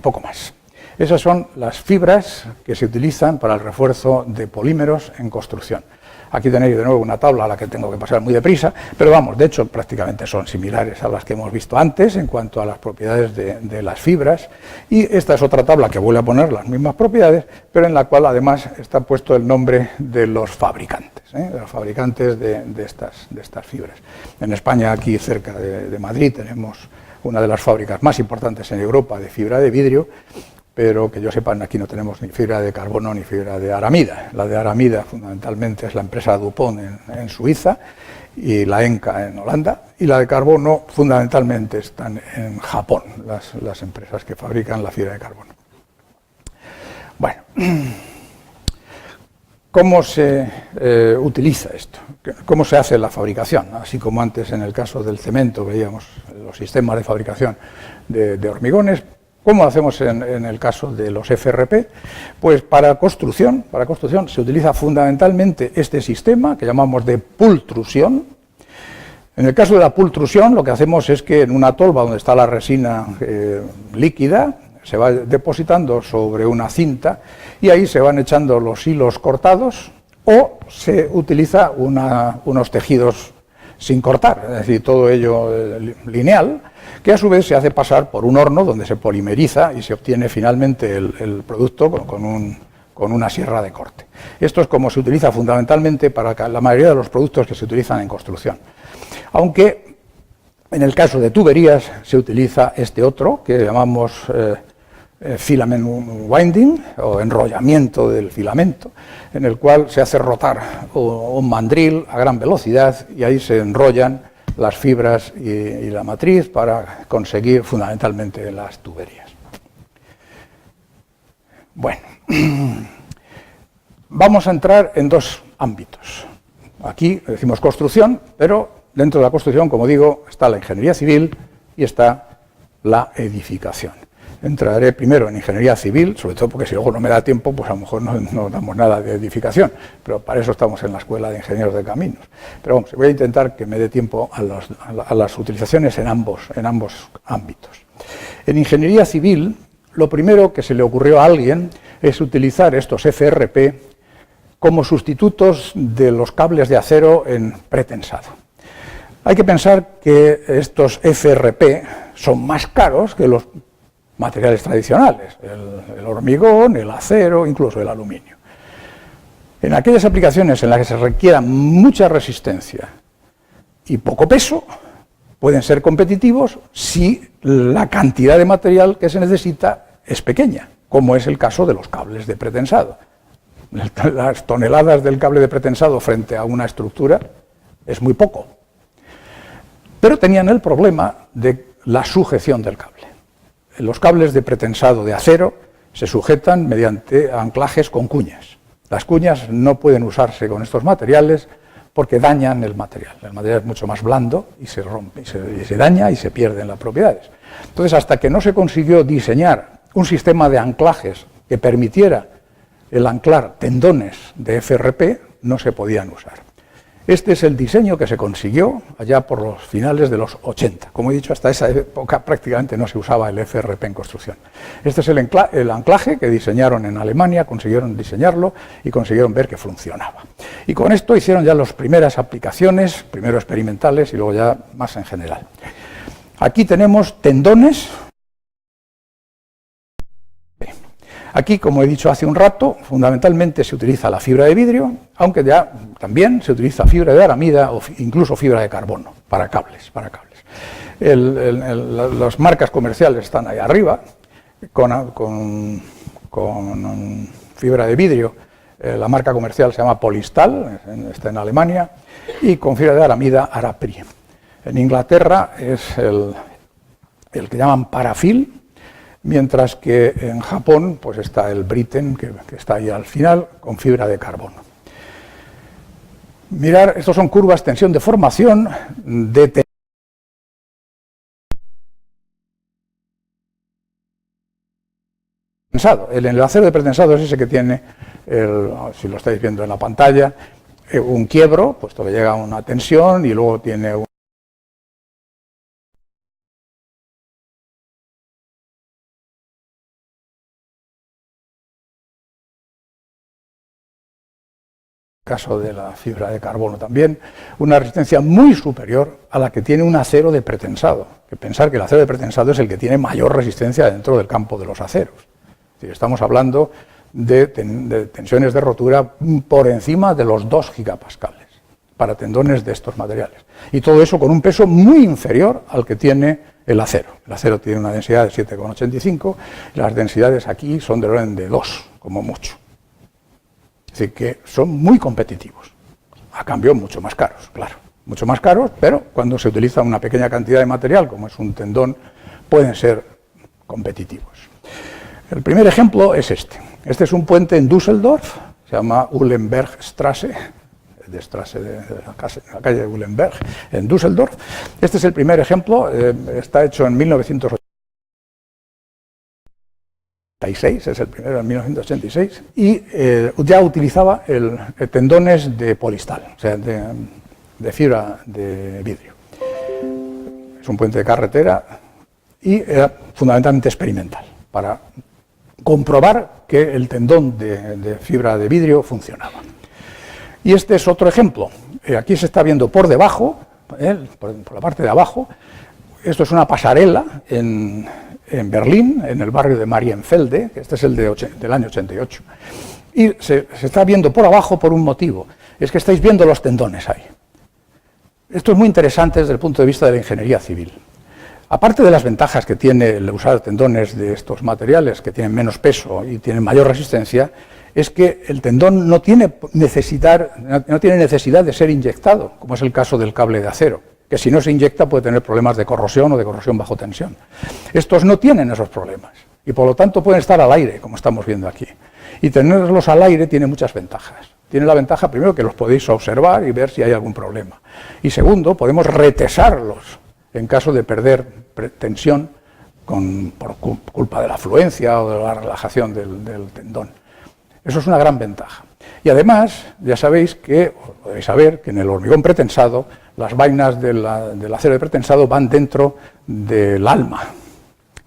poco más. Esas son las fibras que se utilizan para el refuerzo de polímeros en construcción. Aquí tenéis de nuevo una tabla a la que tengo que pasar muy deprisa, pero vamos, de hecho prácticamente son similares a las que hemos visto antes en cuanto a las propiedades de las fibras, y esta es otra tabla que vuelve a poner las mismas propiedades, pero en la cual además está puesto el nombre de los fabricantes, de estas fibras. En España, aquí cerca de Madrid, tenemos una de las fábricas más importantes en Europa de fibra de vidrio, pero que yo sepa, aquí no tenemos ni fibra de carbono ni fibra de aramida. La de aramida fundamentalmente es la empresa DuPont en Suiza y la ENCA en Holanda, y la de carbono fundamentalmente están en Japón, las empresas que fabrican la fibra de carbono. Bueno, ¿cómo se utiliza esto? ¿Cómo se hace la fabricación? Así como antes en el caso del cemento veíamos los sistemas de fabricación de hormigones, ¿cómo hacemos en el caso de los FRP? Pues para construcción se utiliza fundamentalmente este sistema que llamamos de pultrusión. En el caso de la pultrusión, lo que hacemos es que en una tolva donde está la resina líquida, se va depositando sobre una cinta y ahí se van echando los hilos cortados, o se utiliza unos tejidos sin cortar, es decir, todo ello lineal, que a su vez se hace pasar por un horno donde se polimeriza y se obtiene finalmente el producto con una sierra de corte. Esto es como se utiliza fundamentalmente para la mayoría de los productos que se utilizan en construcción. Aunque en el caso de tuberías se utiliza este otro, que llamamos filament winding, o enrollamiento del filamento, en el cual se hace rotar un mandril a gran velocidad y ahí se enrollan las fibras y la matriz para conseguir fundamentalmente las tuberías. Bueno, vamos a entrar en dos ámbitos. Aquí decimos construcción, pero dentro de la construcción, como digo, está la ingeniería civil y está la edificación. Entraré primero en ingeniería civil, sobre todo porque si luego no me da tiempo, pues a lo mejor no damos nada de edificación, pero para eso estamos en la Escuela de Ingenieros de Caminos. Pero vamos, voy a intentar que me dé tiempo a las utilizaciones en ambos ámbitos. En ingeniería civil, lo primero que se le ocurrió a alguien es utilizar estos FRP como sustitutos de los cables de acero en pretensado. Hay que pensar que estos FRP son más caros que los materiales tradicionales, el hormigón, el acero, incluso el aluminio. En aquellas aplicaciones en las que se requiera mucha resistencia y poco peso, pueden ser competitivos si la cantidad de material que se necesita es pequeña, como es el caso de los cables de pretensado. Las toneladas del cable de pretensado frente a una estructura es muy poco. Pero tenían el problema de la sujeción del cable. Los cables de pretensado de acero se sujetan mediante anclajes con cuñas. Las cuñas no pueden usarse con estos materiales porque dañan el material. El material es mucho más blando y se rompe, y se daña y se pierden las propiedades. Entonces, hasta que no se consiguió diseñar un sistema de anclajes que permitiera el anclar tendones de FRP, no se podían usar. Este es el diseño que se consiguió allá por los finales de los 80. Como he dicho, hasta esa época prácticamente no se usaba el FRP en construcción. Este es el anclaje que diseñaron en Alemania, consiguieron diseñarlo y consiguieron ver que funcionaba. Y con esto hicieron ya las primeras aplicaciones, primero experimentales y luego ya más en general. Aquí tenemos tendones. Aquí, como he dicho hace un rato, fundamentalmente se utiliza la fibra de vidrio, aunque ya también se utiliza fibra de aramida o incluso fibra de carbono para cables. Las marcas comerciales están ahí arriba, con fibra de vidrio. La marca comercial se llama Polistal, está en Alemania, y con fibra de aramida Arapri. En Inglaterra es el que llaman Parafil, mientras que en Japón pues está el Britten, que está ahí al final, con fibra de carbono. Mirar, estos son curvas tensión-deformación de pretensado. El acero de pretensado es ese que tiene, si lo estáis viendo en la pantalla, un quiebro, puesto que llega a una tensión y luego tiene un caso de la fibra de carbono también, una resistencia muy superior a la que tiene un acero de pretensado. Que pensar que el acero de pretensado es el que tiene mayor resistencia dentro del campo de los aceros. Es decir, estamos hablando de tensiones de rotura por encima de los 2 gigapascales para tendones de estos materiales. Y todo eso con un peso muy inferior al que tiene el acero. El acero tiene una densidad de 7,85 y las densidades aquí son del orden de 2, como mucho. Es decir, que son muy competitivos, a cambio mucho más caros, claro, mucho más caros, pero cuando se utiliza una pequeña cantidad de material, como es un tendón, pueden ser competitivos. El primer ejemplo es este. Este es un puente en Düsseldorf, se llama Uhlenbergstrasse, de la calle de Uhlenberg, en Düsseldorf. Este es el primer ejemplo, está hecho en 1986, es el primero en 1986, y ya utilizaba tendones de polistal, o sea, de fibra de vidrio. Es un puente de carretera y era fundamentalmente experimental, para comprobar que el tendón de fibra de vidrio funcionaba. Y este es otro ejemplo. Aquí se está viendo por debajo, por la parte de abajo. Esto es una pasarela en Berlín, en el barrio de Marienfelde, que este es el del año 88. Y se está viendo por abajo por un motivo, es que estáis viendo los tendones ahí. Esto es muy interesante desde el punto de vista de la ingeniería civil. Aparte de las ventajas que tiene el usar tendones de estos materiales, que tienen menos peso y tienen mayor resistencia, es que el tendón no tiene necesidad de ser inyectado, como es el caso del cable de acero, que si no se inyecta puede tener problemas de corrosión o de corrosión bajo tensión. Estos no tienen esos problemas y por lo tanto pueden estar al aire, como estamos viendo aquí. Y tenerlos al aire tiene muchas ventajas. Tiene la ventaja, primero, que los podéis observar y ver si hay algún problema. Y segundo, podemos retesarlos en caso de perder tensión por culpa de la afluencia o de la relajación del tendón. Eso es una gran ventaja. Y además, ya sabéis que, podéis saber que en el hormigón pretensado, las vainas del acero de pretensado van dentro del alma.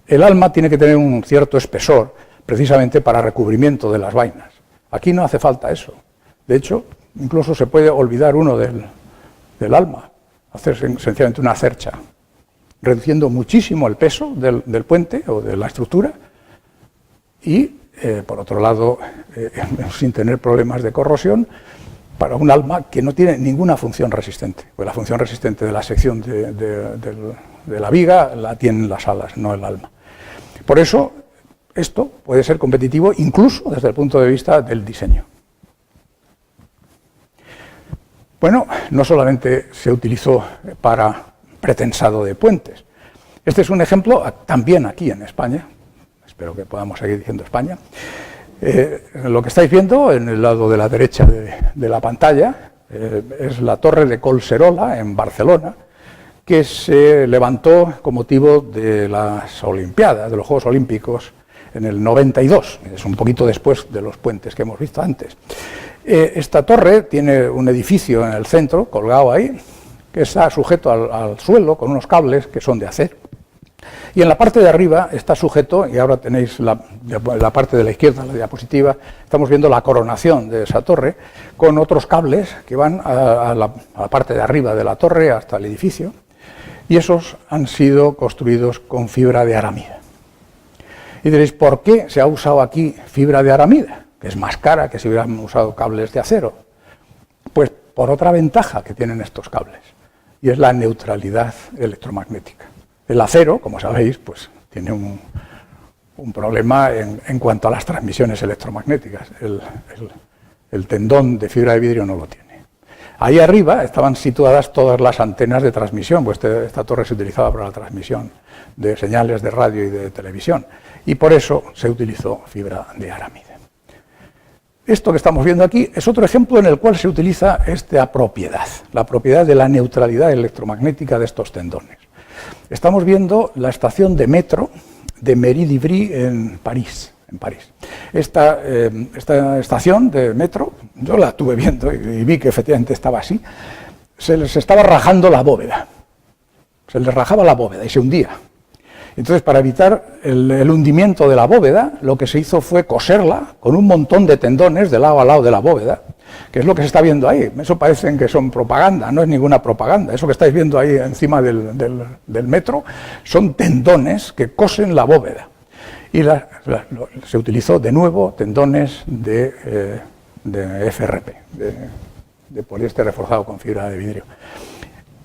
El alma tiene que tener un cierto espesor, precisamente para recubrimiento de las vainas. Aquí no hace falta eso. De hecho, incluso se puede olvidar uno del alma, hacer sencillamente una cercha, reduciendo muchísimo el peso del puente o de la estructura y, por otro lado, sin tener problemas de corrosión, para un alma que no tiene ninguna función resistente. Pues la función resistente de la sección de la viga la tienen las alas, no el alma. Por eso, esto puede ser competitivo incluso desde el punto de vista del diseño. Bueno, no solamente se utilizó para pretensado de puentes. Este es un ejemplo también aquí en España. Espero que podamos seguir diciendo España. Lo que estáis viendo en el lado de la derecha de la pantalla es la torre de Collserola en Barcelona, que se levantó con motivo de las Olimpiadas, de los Juegos Olímpicos en el 92, es un poquito después de los puentes que hemos visto antes. Esta torre tiene un edificio en el centro, colgado ahí, que está sujeto al suelo con unos cables que son de acero. Y en la parte de arriba está sujeto, y ahora tenéis la parte de la izquierda, la diapositiva, estamos viendo la coronación de esa torre, con otros cables que van a la parte de arriba de la torre hasta el edificio, y esos han sido construidos con fibra de aramida. Y diréis, ¿por qué se ha usado aquí fibra de aramida? Que es más cara que si hubieran usado cables de acero. Pues por otra ventaja que tienen estos cables, y es la neutralidad electromagnética. El acero, como sabéis, pues tiene un problema en cuanto a las transmisiones electromagnéticas. El tendón de fibra de vidrio no lo tiene. Ahí arriba estaban situadas todas las antenas de transmisión, pues esta torre se utilizaba para la transmisión de señales de radio y de televisión, y por eso se utilizó fibra de aramida. Esto que estamos viendo aquí es otro ejemplo en el cual se utiliza esta propiedad, la propiedad de la neutralidad electromagnética de estos tendones. Estamos viendo la estación de metro de Mairie-d'Ivry en París. Esta estación de metro, yo la estuve viendo y vi que efectivamente estaba así, se les estaba rajando la bóveda. Se les rajaba la bóveda y se hundía. Entonces, para evitar el hundimiento de la bóveda, lo que se hizo fue coserla con un montón de tendones de lado a lado de la bóveda, que es lo que se está viendo ahí. Eso parecen que son propaganda, no es ninguna propaganda. Eso que estáis viendo ahí encima del metro son tendones que cosen la bóveda. Y se utilizó de nuevo tendones de FRP, de poliéster reforzado con fibra de vidrio.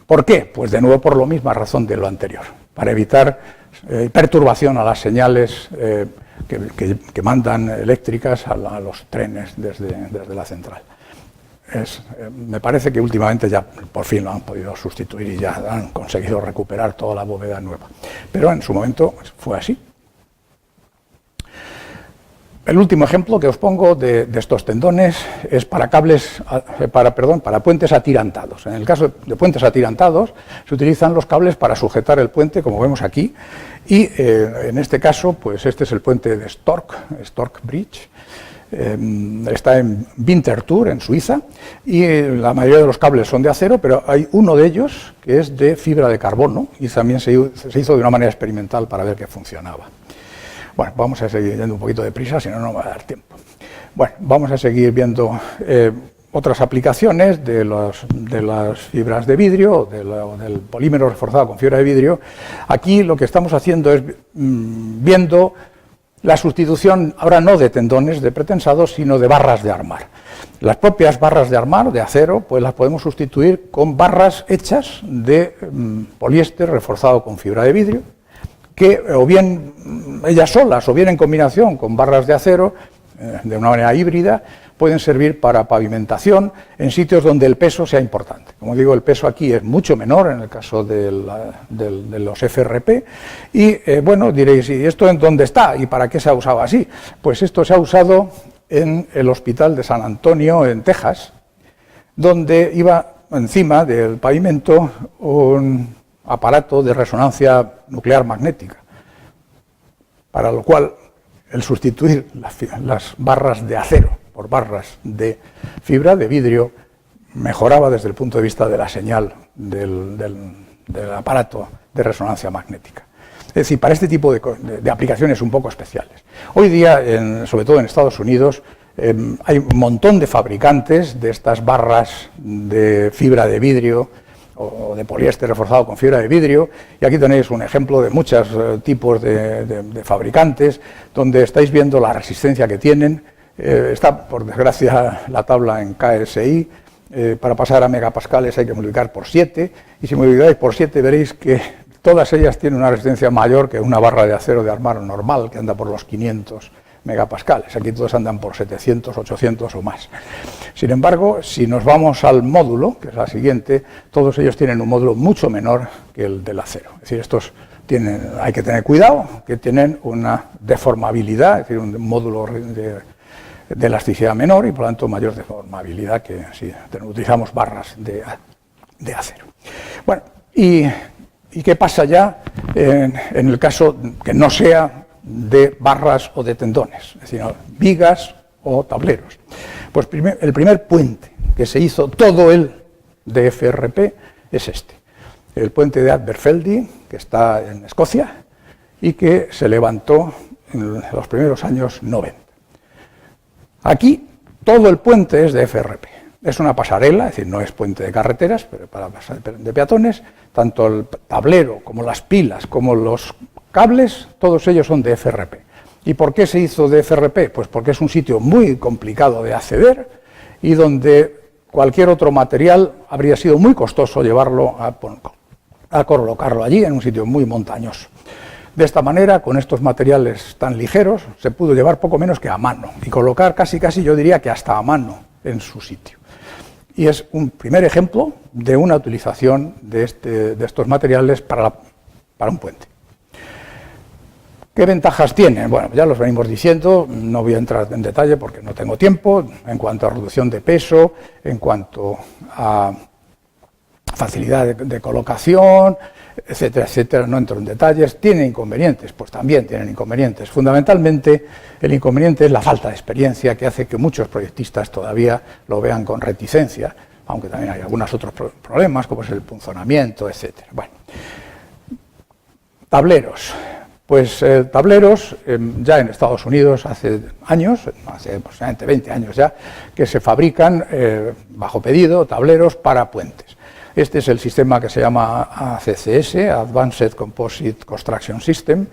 ¿Por qué? Pues de nuevo por la misma razón de lo anterior, para evitar perturbación a las señales que mandan eléctricas a los trenes desde la central. Me parece que últimamente ya por fin lo han podido sustituir y ya han conseguido recuperar toda la bóveda nueva. Pero en su momento fue así. El último ejemplo que os pongo de estos tendones es para puentes atirantados. En el caso de puentes atirantados se utilizan los cables para sujetar el puente, como vemos aquí, y en este caso, pues este es el puente de Stork Bridge. Está en Winterthur, en Suiza, y la mayoría de los cables son de acero, pero hay uno de ellos que es de fibra de carbono, y también se hizo de una manera experimental para ver que funcionaba. Bueno, vamos a seguir yendo un poquito deprisa, si no, no me va a dar tiempo. Bueno, vamos a seguir viendo otras aplicaciones de las fibras de vidrio, del polímero reforzado con fibra de vidrio. Aquí lo que estamos haciendo es viendo la sustitución, ahora no de tendones de pretensados, sino de barras de armar. Las propias barras de armar, de acero, pues las podemos sustituir con barras hechas de poliéster reforzado con fibra de vidrio, que o bien ellas solas o bien en combinación con barras de acero, de una manera híbrida, pueden servir para pavimentación en sitios donde el peso sea importante. Como digo, el peso aquí es mucho menor en el caso de los FRP, y bueno, diréis, ¿y esto en dónde está? ¿Y para qué se ha usado así? Pues esto se ha usado en el Hospital de San Antonio, en Texas, donde iba encima del pavimento un aparato de resonancia nuclear magnética, para lo cual el sustituir las barras de acero por barras de fibra de vidrio mejoraba desde el punto de vista de la señal del aparato de resonancia magnética. Es decir, para este tipo de aplicaciones un poco especiales. Hoy día, sobre todo en Estados Unidos, hay un montón de fabricantes de estas barras de fibra de vidrio o de poliéster reforzado con fibra de vidrio, y aquí tenéis un ejemplo de muchos tipos de fabricantes, donde estáis viendo la resistencia que tienen. Está, por desgracia, la tabla en KSI. Para pasar a megapascales hay que multiplicar por 7, y si multiplicáis por 7 veréis que todas ellas tienen una resistencia mayor que una barra de acero de armar normal, que anda por los 500 megapascales. Aquí todos andan por 700, 800 o más. Sin embargo, si nos vamos al módulo, que es la siguiente, todos ellos tienen un módulo mucho menor que el del acero. Es decir, estos hay que tener cuidado, que tienen una deformabilidad, es decir, un módulo de elasticidad menor y por lo tanto mayor deformabilidad que si utilizamos barras de acero. Bueno, ¿y qué pasa ya en el caso que no sea de barras o de tendones, es decir, vigas o tableros. Pues el primer puente que se hizo todo él de FRP es este, el puente de Adberfeldy, que está en Escocia y que se levantó en los primeros años 90. Aquí todo el puente es de FRP. Es una pasarela, es decir, no es puente de carreteras, pero para pasar de peatones, tanto el tablero como las pilas, como los cables, todos ellos son de FRP. ¿Y por qué se hizo de FRP? Pues porque es un sitio muy complicado de acceder y donde cualquier otro material habría sido muy costoso llevarlo a colocarlo allí, en un sitio muy montañoso. De esta manera, con estos materiales tan ligeros, se pudo llevar poco menos que a mano y colocar casi yo diría que hasta a mano en su sitio. Y es un primer ejemplo de una utilización de estos materiales para un puente. ¿Qué ventajas tienen? Bueno, ya los venimos diciendo, no voy a entrar en detalle porque no tengo tiempo, en cuanto a reducción de peso, en cuanto a facilidad de colocación, etcétera, etcétera, no entro en detalles. ¿Tienen inconvenientes? Pues también tienen inconvenientes. Fundamentalmente, el inconveniente es la falta de experiencia que hace que muchos proyectistas todavía lo vean con reticencia, aunque también hay algunos otros problemas, como es el punzonamiento, etcétera. Bueno, tableros. Pues tableros, ya en Estados Unidos hace años, hace aproximadamente 20 años ya, que se fabrican bajo pedido tableros para puentes. Este es el sistema que se llama ACCS, Advanced Composite Construction System,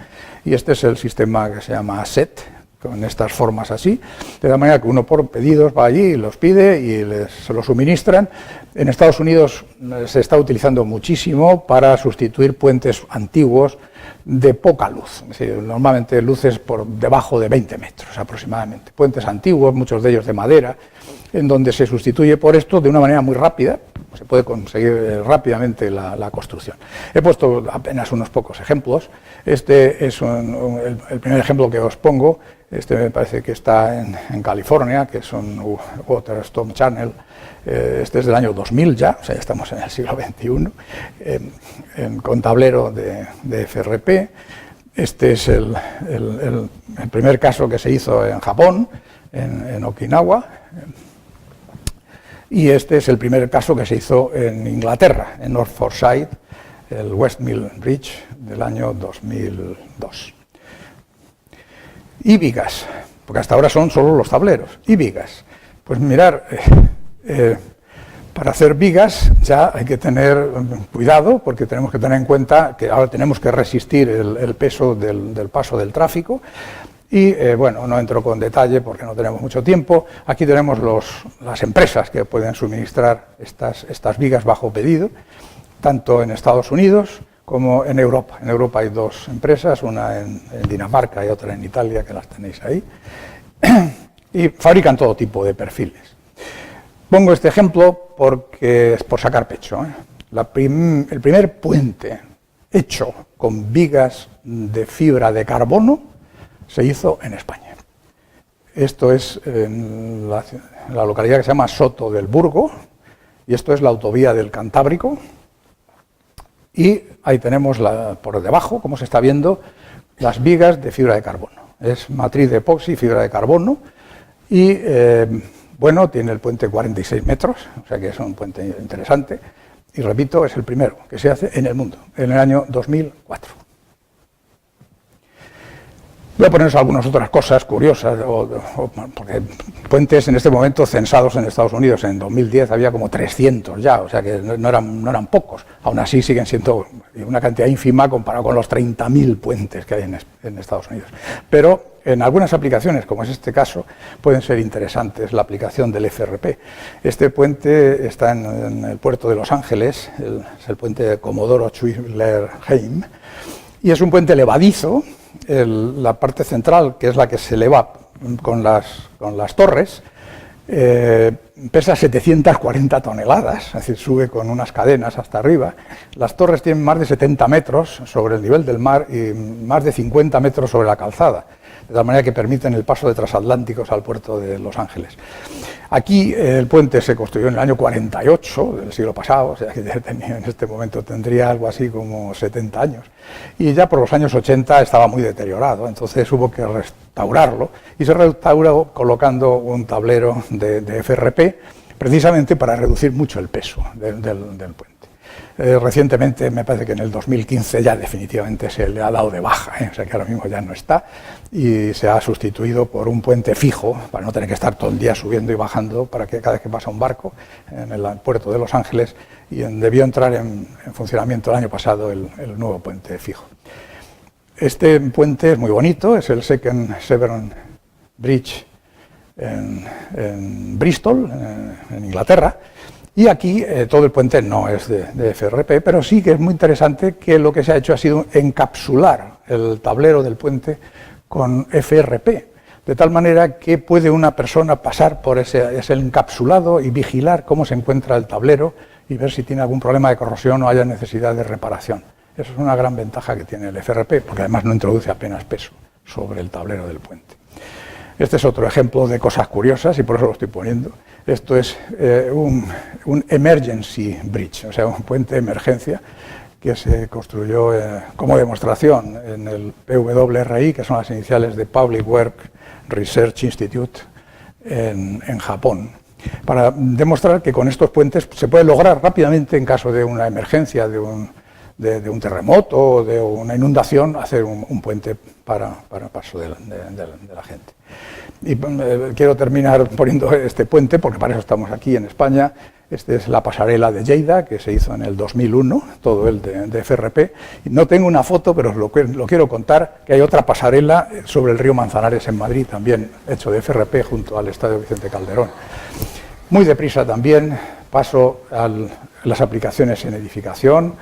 y este es el sistema que se llama ASET, con estas formas así, de la manera que uno por pedidos va allí, los pide y se los suministran. En Estados Unidos se está utilizando muchísimo para sustituir puentes antiguos de poca luz, es decir, normalmente luces por debajo de 20 metros aproximadamente. Puentes antiguos, muchos de ellos de madera, en donde se sustituye por esto de una manera muy rápida, se puede conseguir rápidamente la construcción. He puesto apenas unos pocos ejemplos. Este es el primer ejemplo que os pongo. Este me parece que está en California, que es un Water Storm Channel. Este es del año 2000 ya, o sea, ya estamos en el siglo XXI, con tablero de FRP. Este es el primer caso que se hizo en Japón, en Okinawa. Y este es el primer caso que se hizo en Inglaterra, en North Forsyth, el Westmill Bridge del año 2002. Y vigas, porque hasta ahora son solo los tableros. Y vigas, pues mirar, para hacer vigas ya hay que tener cuidado, porque tenemos que tener en cuenta que ahora tenemos que resistir el peso del paso del tráfico. Y bueno, no entro con detalle porque no tenemos mucho tiempo. Aquí tenemos las empresas que pueden suministrar estas vigas bajo pedido, tanto en Estados Unidos como en Europa. En Europa hay dos empresas, una en Dinamarca y otra en Italia, que las tenéis ahí, y fabrican todo tipo de perfiles. Pongo este ejemplo porque es por sacar pecho, el primer puente hecho con vigas de fibra de carbono se hizo en España. Esto es en la localidad que se llama Soto del Burgo, y esto es la autovía del Cantábrico. Y ahí tenemos por debajo, como se está viendo, las vigas de fibra de carbono. Es matriz de epoxi, fibra de carbono, y bueno, tiene el puente 46 metros, o sea que es un puente interesante. Y repito, es el primero que se hace en el mundo, en el año 2004. Voy a poneros algunas otras cosas curiosas, porque puentes en este momento censados en Estados Unidos en 2010 había como 300 ya, o sea que no eran pocos. Aún así siguen siendo una cantidad ínfima comparado con los 30.000 puentes que hay en Estados Unidos. Pero en algunas aplicaciones, como es este caso, pueden ser interesantes la aplicación del FRP. Este puente está en el puerto de Los Ángeles, es el puente de Comodoro Schuyler-Heim, y es un puente levadizo. La parte central, que es la que se eleva con las torres, pesa 740 toneladas, es decir, sube con unas cadenas hasta arriba. Las torres tienen más de 70 metros sobre el nivel del mar y más de 50 metros sobre la calzada. de tal manera que permiten el paso de transatlánticos al puerto de Los Ángeles. Aquí el puente se construyó en el año 48 del siglo pasado, o sea que ya en este momento tendría algo así como 70 años. Y ya por los años 80 estaba muy deteriorado, entonces hubo que restaurarlo y se restauró colocando un tablero de FRP precisamente para reducir mucho el peso del puente. Recientemente, me parece que en el 2015 ya definitivamente se le ha dado de baja, o sea que ahora mismo ya no está, y se ha sustituido por un puente fijo, para no tener que estar todo el día subiendo y bajando, para que cada vez que pasa un barco en el puerto de Los Ángeles, y debió entrar en funcionamiento el año pasado el nuevo puente fijo. Este puente es muy bonito, es el Second Severn Bridge en Bristol, en Inglaterra. Y aquí todo el puente no es de FRP, pero sí que es muy interesante que lo que se ha hecho ha sido encapsular el tablero del puente con FRP, de tal manera que puede una persona pasar por ese encapsulado y vigilar cómo se encuentra el tablero y ver si tiene algún problema de corrosión o haya necesidad de reparación. Eso es una gran ventaja que tiene el FRP, porque además no introduce apenas peso sobre el tablero del puente. Este es otro ejemplo de cosas curiosas y por eso lo estoy poniendo. Esto es un emergency bridge, o sea, un puente de emergencia que se construyó como demostración en el PWRI, que son las iniciales de Public Work Research Institute en Japón, para demostrar que con estos puentes se puede lograr rápidamente, en caso de una emergencia, de un terremoto o de una inundación, hacer un puente para paso de la gente. Y quiero terminar poniendo este puente, porque para eso estamos aquí en España. Esta es la pasarela de Lleida, que se hizo en el 2001, todo el de FRP. Y no tengo una foto, pero lo quiero contar, que hay otra pasarela sobre el río Manzanares en Madrid, también hecho de FRP, junto al Estadio Vicente Calderón. Muy deprisa también paso a las aplicaciones en edificación.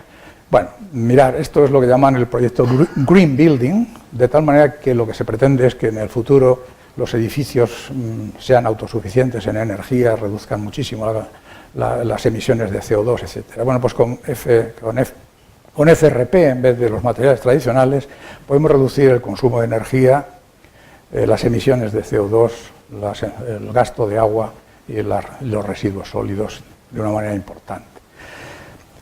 Bueno, mirad, esto es lo que llaman el proyecto Green Building, de tal manera que lo que se pretende es que en el futuro los edificios sean autosuficientes en energía, reduzcan muchísimo las emisiones de CO2, etc. Bueno, pues con FRP, en vez de los materiales tradicionales, podemos reducir el consumo de energía, las emisiones de CO2, el gasto de agua y los residuos sólidos de una manera importante.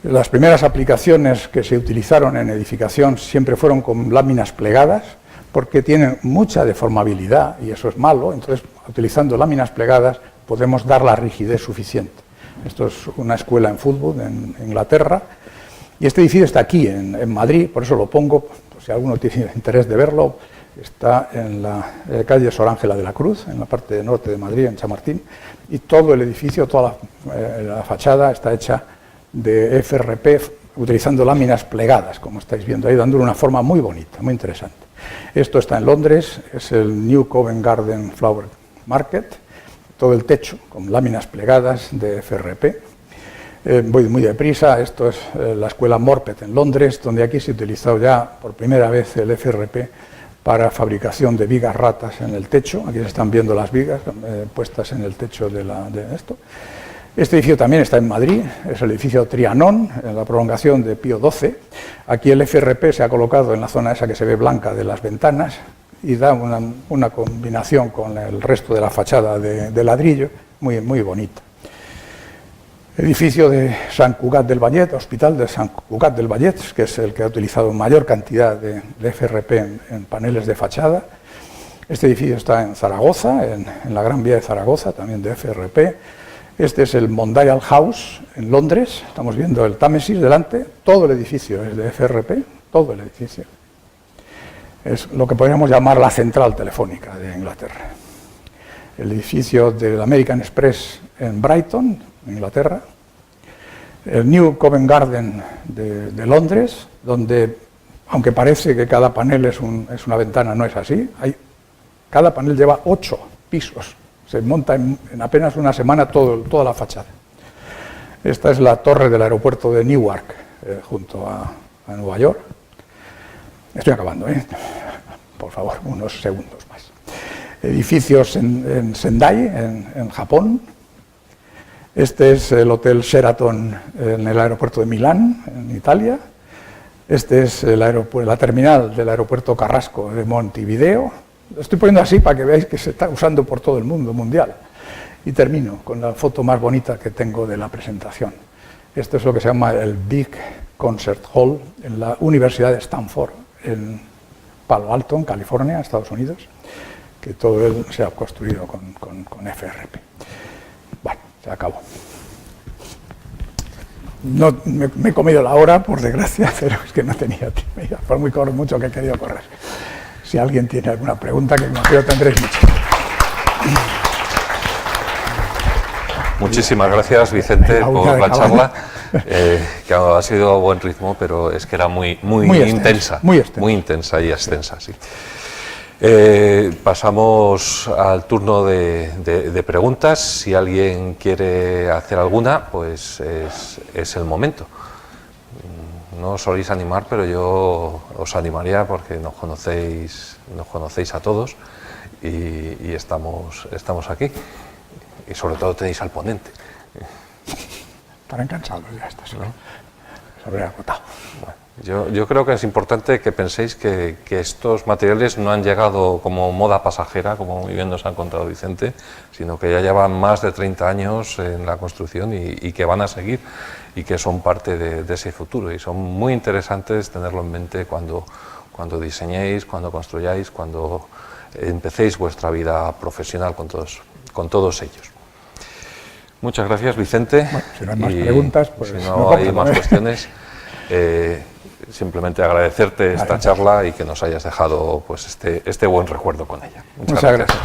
Las primeras aplicaciones que se utilizaron en edificación siempre fueron con láminas plegadas, porque tienen mucha deformabilidad y eso es malo. Entonces, utilizando láminas plegadas podemos dar la rigidez suficiente. Esto es una escuela en fútbol en Inglaterra y este edificio está aquí en Madrid, por eso lo pongo, por si alguno tiene interés de verlo. Está en la calle Sor Ángela de la Cruz, en la parte norte de Madrid, en Chamartín, y todo el edificio, toda la fachada está hecha de FRP utilizando láminas plegadas, como estáis viendo ahí, dándole una forma muy bonita, muy interesante. Esto está en Londres, es el New Covent Garden Flower Market, todo el techo con láminas plegadas de FRP. Voy muy deprisa, esto es la escuela Morpeth en Londres, donde aquí se ha utilizado ya por primera vez el FRP para fabricación de vigas ratas en el techo. Aquí se están viendo las vigas puestas en el techo de esto. Este edificio también está en Madrid, es el edificio Trianón, en la prolongación de Pío XII. Aquí el FRP se ha colocado en la zona esa que se ve blanca de las ventanas y da una combinación con el resto de la fachada de ladrillo muy, muy bonita. Edificio de Sant Cugat del Vallet, Hospital de Sant Cugat del Vallet, que es el que ha utilizado mayor cantidad de FRP en paneles de fachada. Este edificio está en Zaragoza, en la Gran Vía de Zaragoza, también de FRP. Este es el Mondial House en Londres, estamos viendo el Támesis delante, todo el edificio es de FRP, todo el edificio. Es lo que podríamos llamar la central telefónica de Inglaterra. El edificio del American Express en Brighton, Inglaterra. El New Covent Garden de Londres, donde, aunque parece que cada panel es una ventana, no es así. Cada panel lleva 8 pisos. Se monta en apenas una semana toda la fachada. Esta es la torre del aeropuerto de Newark, junto a Nueva York. Estoy acabando, por favor, unos segundos más. Edificios en Sendai, en Japón. Este es el Hotel Sheraton en el aeropuerto de Milán, en Italia. Este es la terminal del aeropuerto Carrasco de Montevideo. Lo estoy poniendo así para que veáis que se está usando por todo el mundo mundial. Y termino con la foto más bonita que tengo de la presentación. Esto es lo que se llama el Big Concert Hall en la Universidad de Stanford, en Palo Alto, en California, Estados Unidos, que todo él se ha construido con FRP. Bueno, se acabó. No, me he comido la hora, por desgracia, pero es que no tenía tiempo. Por mucho que he querido correr. Si alguien tiene alguna pregunta, que imagino tendréis muchas. Muchísimas gracias, Vicente, por la charla, que ha sido a buen ritmo, pero es que era muy intensa, muy intensa y extensa. Sí. Pasamos al turno de preguntas. Si alguien quiere hacer alguna, pues es el momento. No os soléis animar, pero yo os animaría porque nos conocéis a todos y estamos aquí. Y sobre todo tenéis al ponente. Estarán cansados ya, se habrá agotado. Bueno, yo creo que es importante que penséis que estos materiales no han llegado como moda pasajera, como muy bien nos ha contado Vicente, sino que ya llevan más de 30 años en la construcción y que van a seguir y que son parte de ese futuro. Y son muy interesantes tenerlo en mente cuando diseñéis, cuando construyáis, cuando empecéis vuestra vida profesional con todos ellos. Muchas gracias, Vicente. Bueno, si no hay más preguntas, pues si no hay más cuestiones, simplemente agradecerte esta charla y que nos hayas dejado pues este buen recuerdo con ella. Muchas gracias.